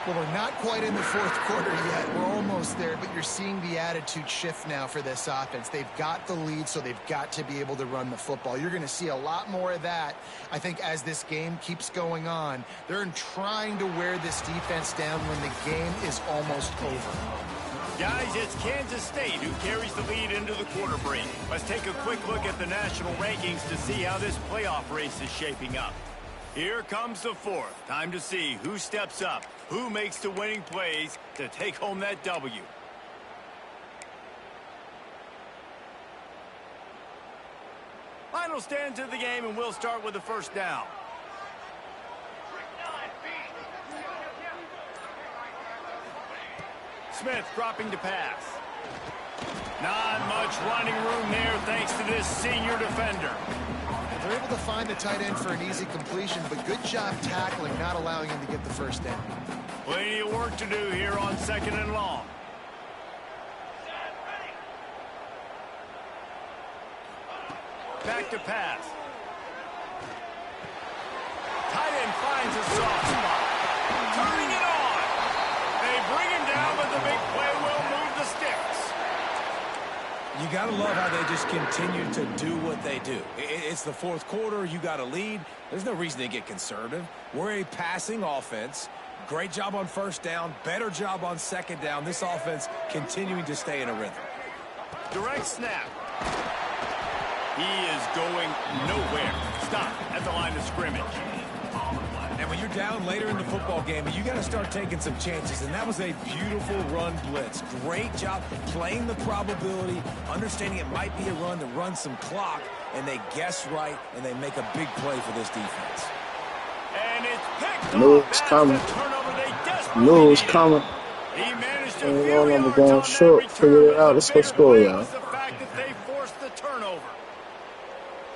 Speaker 4: Well, we're not quite in the 4th quarter yet. We're almost there, but you're seeing the attitude shift now for this offense. They've got the lead, so they've got to be able to run the football. You're going to see a lot more of that, I think, as this game keeps going on. They're trying to wear this defense down when the game is almost over.
Speaker 3: Guys, it's Kansas State who carries the lead into the quarter break. Let's take a quick look at the national rankings to see how this playoff race is shaping up. Here comes the 4th. Time to see who steps up, who makes the winning plays to take home that W. Final stands of the game, and we'll start with the 1st down. Smith dropping to pass. Not much running room there thanks to this senior defender.
Speaker 4: They're able to find the tight end for an easy completion, but good job tackling, not allowing him to get the 1st down.
Speaker 3: Plenty of work to do here on 2nd and long. Back to pass. Tight end finds a soft spot. Turning it on. They bring him down, but the big play will move the sticks.
Speaker 5: You got to love how they just continue to do what they do. It's the 4th quarter. You got a lead. There's no reason to get conservative. We're a passing offense. Great job on 1st down. Better job on 2nd down. This offense continuing to stay in a rhythm.
Speaker 3: Direct snap. He is going nowhere. Stop at the line of scrimmage.
Speaker 5: And when you're down later in the football game, you got to start taking some chances. And that was a beautiful run blitz. Great job playing the probability, understanding it might be a run to run some clock, and they guess right, and they make a big play for this defense.
Speaker 3: And it's picked
Speaker 2: Knew
Speaker 3: off.
Speaker 2: it was
Speaker 3: That's
Speaker 2: coming.
Speaker 3: the turnover they desperately
Speaker 2: Knew it was
Speaker 3: needed.
Speaker 2: coming.
Speaker 3: He managed to
Speaker 2: And
Speaker 3: few
Speaker 2: all I'm
Speaker 3: yards
Speaker 2: going
Speaker 3: on that
Speaker 2: short.
Speaker 3: return,
Speaker 2: Figure it
Speaker 3: but
Speaker 2: out.
Speaker 3: the
Speaker 2: Let's go
Speaker 3: bigger
Speaker 2: score,
Speaker 3: play
Speaker 2: y'all.
Speaker 3: was the fact that they forced the turnover.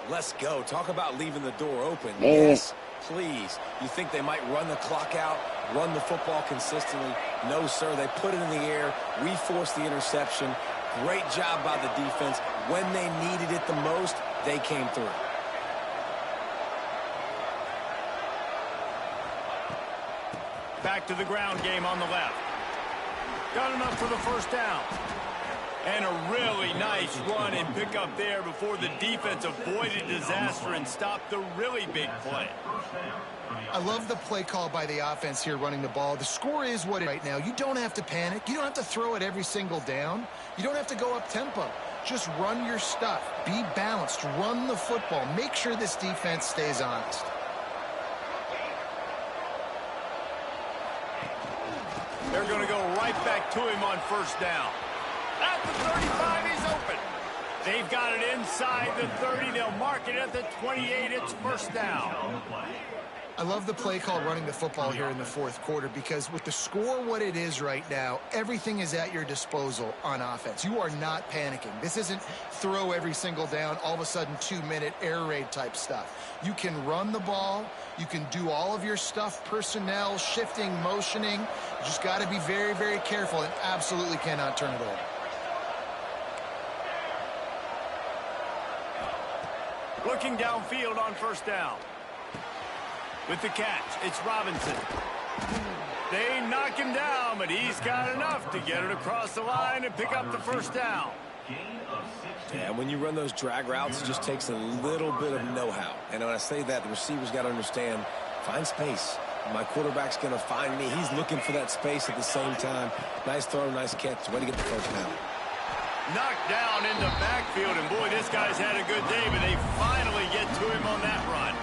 Speaker 5: Let's go. Talk about leaving the door open.
Speaker 2: Man.
Speaker 5: Yes, please. You think they might run the clock out, run the football consistently? No, sir. They put it in the air. We forced the interception. Great job by the defense. When they needed it the most, they came through.
Speaker 3: Back to the ground game on the left. Got enough for the first down. And a really nice run and pickup there before the defense avoided disaster and stopped the really big play.
Speaker 4: I love the play call by the offense here running the ball. The score is what it is right now. You don't have to panic. You don't have to throw it every single down. You don't have to go up tempo. Just run your stuff. Be balanced. Run the football. Make sure this defense stays honest.
Speaker 3: They're going to go right back to him on first down. At the 35, he's open. They've got it inside the 30. They'll mark it at the 28. It's first down.
Speaker 4: I love the play call running the football here in the fourth quarter because with the score what it is right now, everything is at your disposal on offense. You are not panicking. This isn't throw every single down, all of a sudden 2-minute air raid type stuff. You can run the ball. You can do all of your stuff, personnel, shifting, motioning. You just got to be very, very careful and absolutely cannot turn it over.
Speaker 3: Looking downfield on first down. With the catch, it's Robinson. They knock him down, but he's got enough to get it across the line and pick up the first down.
Speaker 5: Yeah, when you run those drag routes, it just takes a little bit of know-how. And when I say that, the receiver's got to understand, find space. My quarterback's going to find me. He's looking for that space at the same time. Nice throw, nice catch. Way to get the first down.
Speaker 3: Knocked down in the backfield, and boy, this guy's had a good day, but they finally get to him on that run.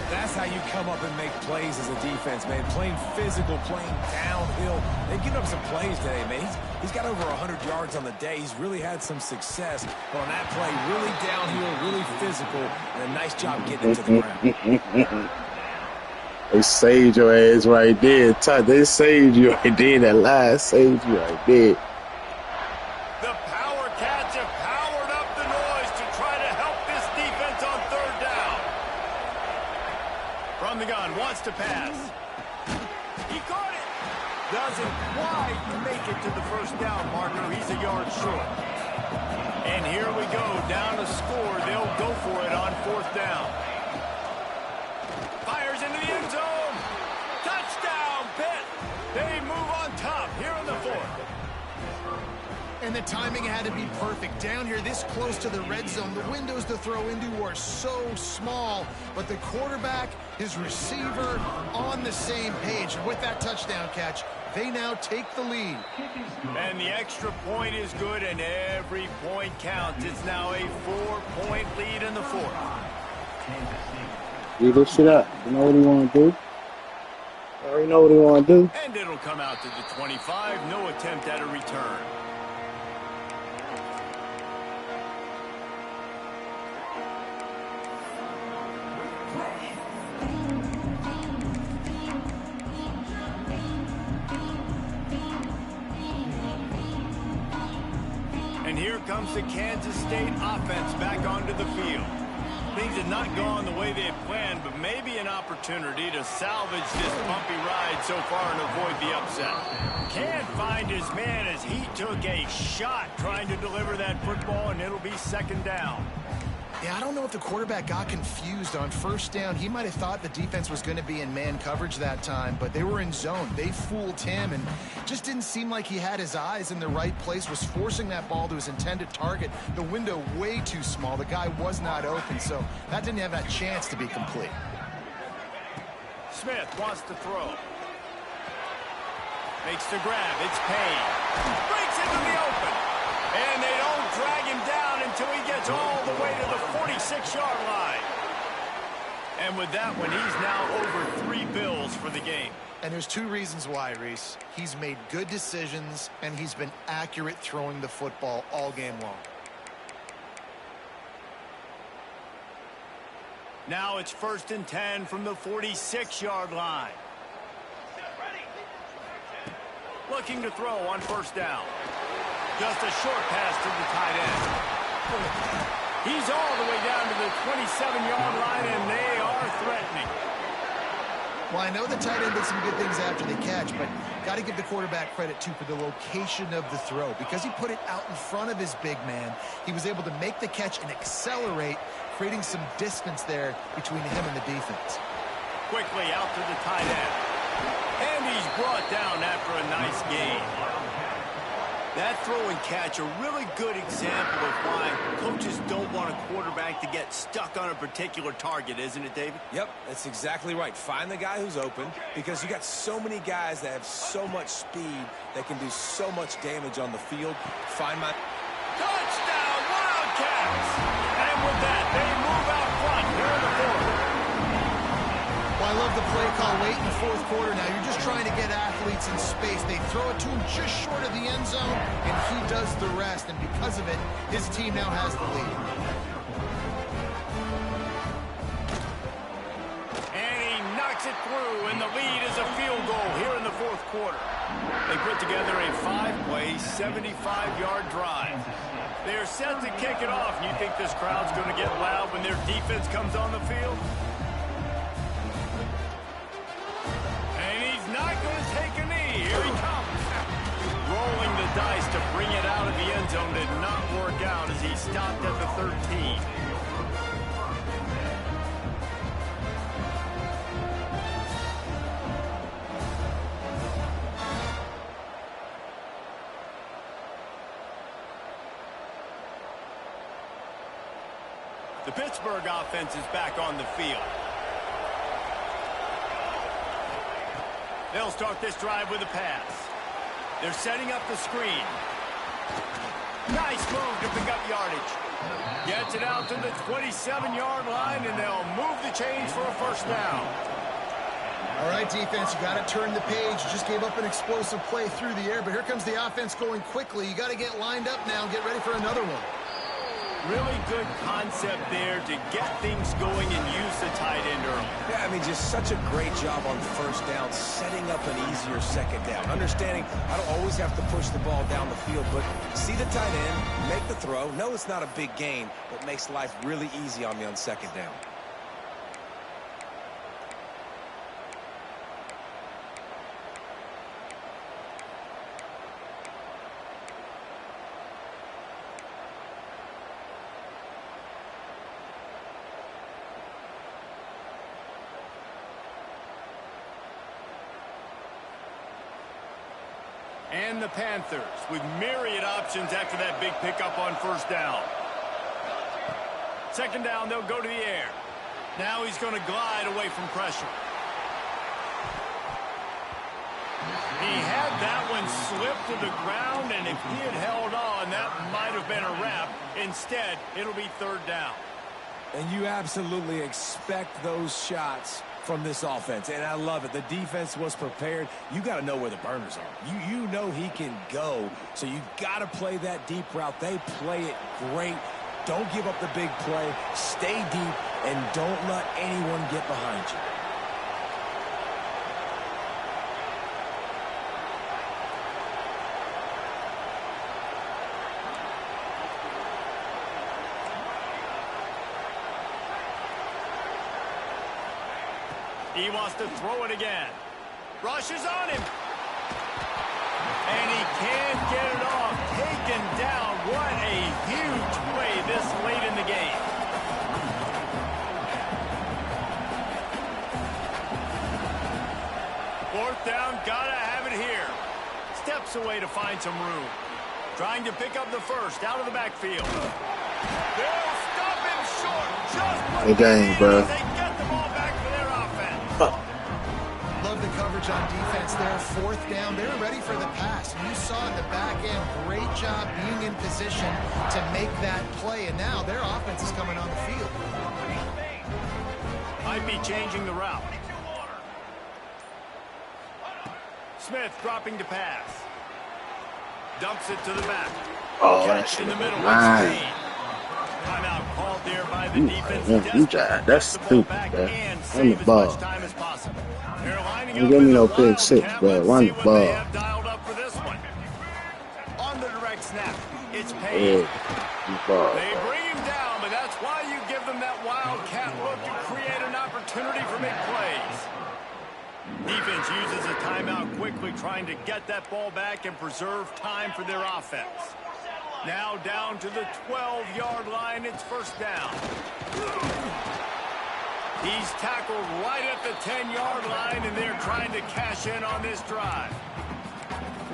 Speaker 5: That's how you come up and make plays as a defense, man. Playing physical, playing downhill. They've given up some plays today, man. He's got over 100 yards on the day. He's really had some success on that play. Really downhill, really physical, and a nice job getting it to the ground.
Speaker 2: They saved your ass right there. They saved you right there. That last saved you right there.
Speaker 3: The Power Cats have powered up the noise to try to help this defense on third down. From the gun, wants to pass. He caught it. Doesn't quite make it to the first down marker. He's a yard short. And here we go, down to score. They'll go for it on fourth down. Fires into the end zone. Touchdown, Pitt. They move on top here in the fourth.
Speaker 4: And the timing had to be perfect. Down here this close to the red zone, the windows to throw into are so small, but the quarterback, his receiver, on the same page. And with that touchdown catch, they now take the lead.
Speaker 3: And the extra point is good, and every point counts. It's now a 4-point lead in the fourth.
Speaker 2: Leave this shit up. You know what he want to do? I already know what he want to do.
Speaker 3: And it'll come out to the 25. No attempt at a return. And here comes the Kansas State offense back onto the field. Things had not gone the way they had planned, but maybe an opportunity to salvage this bumpy ride so far and avoid the upset. Can't find his man as he took a shot trying to deliver that football, and it'll be second down.
Speaker 4: Yeah, I don't know if the quarterback got confused on first down. He might have thought the defense was going to be in man coverage that time, but they were in zone. They fooled him and just didn't seem like he had his eyes in the right place, was forcing that ball to his intended target. The window way too small. The guy was not open, so that didn't have that chance to be complete.
Speaker 3: Smith wants to throw. Makes the grab. It's Payne. Breaks into the open. And they don't drag him down until he gets all the way way to the 46-yard line. And with that one, he's now over 3 bills for the game.
Speaker 4: And there's 2 reasons why, Reese. He's made good decisions, and he's been accurate throwing the football all game long.
Speaker 3: Now it's 1st and 10 from the 46-yard line. Looking to throw on 1st down. Just a short pass to the tight end. He's all the way down to the 27-yard line, and they are threatening.
Speaker 4: Well, I know the tight end did some good things after the catch, but got to give the quarterback credit, too, for the location of the throw. Because he put it out in front of his big man, he was able to make the catch and accelerate, creating some distance there between him and the defense.
Speaker 3: Quickly out to the tight end. And he's brought down after a nice gain. That throw and catch, a really good example of why coaches don't want a quarterback to get stuck on a particular target, isn't it, David?
Speaker 5: Yep, that's exactly right. Find the guy who's open, because you got so many guys that have so much speed that can do so much damage on the field. Find my...
Speaker 3: Touchdown, Wildcats! And with that, they move out front here in the 4th.
Speaker 4: Well, I love the play call late in the 4th quarter. Now you're just trying to get athletes in space. They throw it to him just short of the end zone, and he does the rest. And because of it, his team now has the lead.
Speaker 3: And he knocks it through, and the lead is a field goal here in the 4th quarter. They put together a 5-play, 75-yard drive. They're set to kick it off. You think this crowd's going to get loud when their defense comes on the field? Not going to take a knee. Here he comes. Rolling the dice to bring it out of the end zone did not work out as he stopped at the 13. The Pittsburgh offense is back on the field. They'll start this drive with a pass. They're setting up the screen. Nice move to pick up yardage. Gets it out to the 27-yard line, and they'll move the chains for a 1st down.
Speaker 4: All right, defense, you got to turn the page. You just gave up an explosive play through the air, but here comes the offense going quickly. You got to get lined up now and get ready for another one.
Speaker 3: Really good concept there to get things going and use the tight end early.
Speaker 5: Yeah, I mean, just such a great job on 1st down, setting up an easier 2nd down. Understanding I don't always have to push the ball down the field, but see the tight end, make the throw. No, it's not a big gain, but makes life really easy on me on 2nd down.
Speaker 3: And the Panthers with myriad options after that big pickup on 1st down. 2nd down, they'll go to the air. Now he's going to glide away from pressure. He had that one slip to the ground, and if he had held on, that might have been a wrap. Instead, it'll be 3rd down.
Speaker 5: And you absolutely expect those shots from this offense, and I love it. The defense was prepared. You got to know where the burners are. You know he can go, so you got to play that deep route. They play it great. Don't give up the big play. Stay deep, and don't let anyone get behind you.
Speaker 3: He wants to throw it again. Rushes on him. And he can't get it off. Taken down. What a huge play this late in the game. Fourth down, gotta have it here. Steps away to find some room. Trying to pick up the 1st out of the backfield. They'll stop him short. Just
Speaker 2: Good game, bro.
Speaker 3: they get the ball back for their offense.
Speaker 4: Love the coverage coverage on defense there. Fourth down, they were ready for the pass. And you saw in the back end, great job being in position to make that play. And now their offense is coming on the field.
Speaker 3: Might be changing the route. Smith dropping to pass. Dumps it to the back.
Speaker 2: Oh, that
Speaker 3: Catch
Speaker 2: shit
Speaker 3: in the
Speaker 2: was
Speaker 3: middle.
Speaker 2: mine.
Speaker 3: Timeout called there by the defense.
Speaker 2: You tried. That's stupid, man.
Speaker 3: And
Speaker 2: Run the
Speaker 3: save as
Speaker 2: ball.
Speaker 3: much time as possible. They're lining
Speaker 2: Don't
Speaker 3: up
Speaker 2: give me
Speaker 3: in
Speaker 2: no
Speaker 3: the
Speaker 2: pick six,
Speaker 3: wildcat.
Speaker 2: bro.
Speaker 3: Let's
Speaker 2: Run
Speaker 3: see
Speaker 2: the
Speaker 3: what
Speaker 2: ball.
Speaker 3: they have dialed up for this one. On the direct snap, it's paid. They bring him down, but that's why you give them that wildcat look to create an opportunity for big plays. Defense uses a timeout quickly, trying to get that ball back and preserve time for their offense. Now down to the 12-yard line. It's first down. He's tackled right at the 10-yard line, and they're trying to cash in on this drive.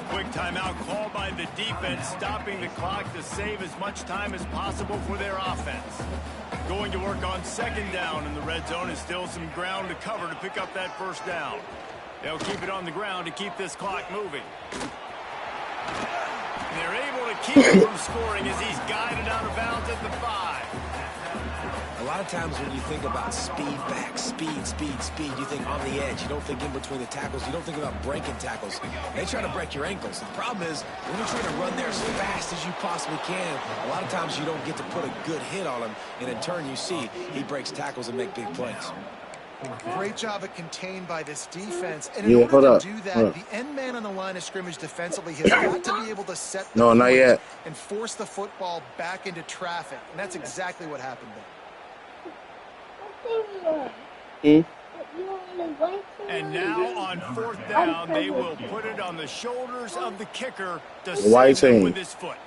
Speaker 3: Quick timeout called by the defense, stopping the clock to save as much time as possible for their offense. Going to work on second down in the red zone, and still some ground to cover to pick up that first down. They'll keep it on the ground to keep this clock moving. They're able to keep him from scoring as he's guided out of bounds at the 5.
Speaker 5: A lot of times when you think about speed back, speed, you think on the edge. You don't think in between the tackles. You don't think about breaking tackles. They try to break your ankles. The problem is when you're trying to run there as fast as you possibly can, a lot of times you don't get to put a good hit on him, and in turn you see he breaks tackles and make big plays.
Speaker 4: Great job at contained by this defense. And in order to do that, the end man on the line of scrimmage defensively has got to be able to set the
Speaker 2: not yet.
Speaker 4: And force the football back into traffic. And that's exactly what happened there.
Speaker 3: And now on fourth down, they will put it on the shoulders of the kicker to
Speaker 2: White
Speaker 3: save him
Speaker 2: team.
Speaker 3: with his foot.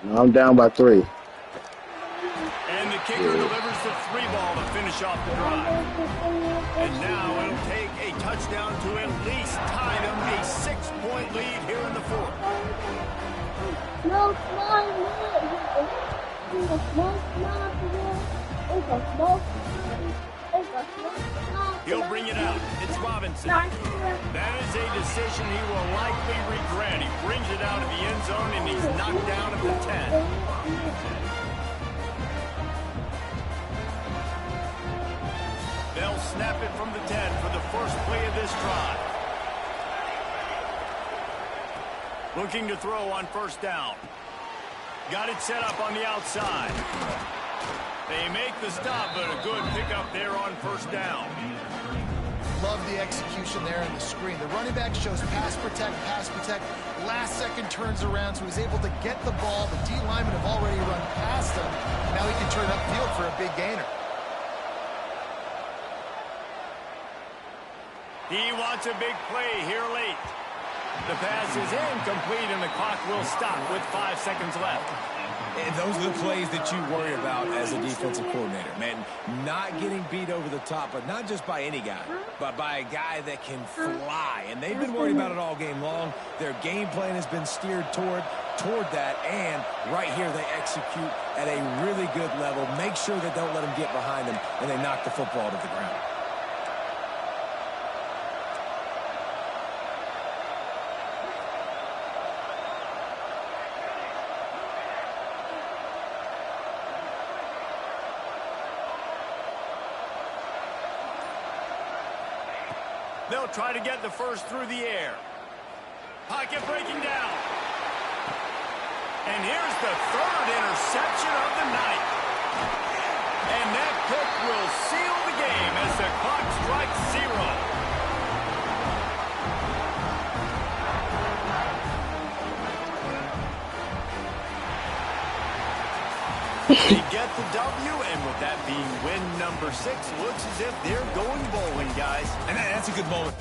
Speaker 2: No, I'm down by 3.
Speaker 3: And the kicker delivers the 3 ball to finish off the drive. And now it'll take a touchdown to at least tie them a 6-point lead here in the 4th. He'll bring it out. It's Robinson. That is a decision he will likely regret. He brings it out of the end zone, and he's knocked down at the 10. They'll snap it from the 10 for the first play of this drive. Looking to throw on first down. Got it set up on the outside. They make the stop, but a good pickup there on first down.
Speaker 4: Love the execution there on the screen. The running back shows pass protect. Last second turns around, so he's able to get the ball. The D linemen have already run past him. Now he can turn upfield for a big gainer.
Speaker 3: He wants a big play here late. The pass is incomplete, and the clock will stop with 5 seconds left.
Speaker 5: And those are the plays that you worry about as a defensive coordinator, man. Not getting beat over the top, but not just by any guy, but by a guy that can fly. And they've been worried about it all game long. Their game plan has been steered toward that, and right here they execute at a really good level. Make sure they don't let them get behind them, and they knock the football to the ground.
Speaker 3: They'll try to get the first through the air. Pocket breaking down. And here's the 3rd interception of the night. And that pick will seal the game as the clock strikes 0. They get the W, and with that being win number 6, looks as if they're going bowling, guys.
Speaker 5: And that's a good moment.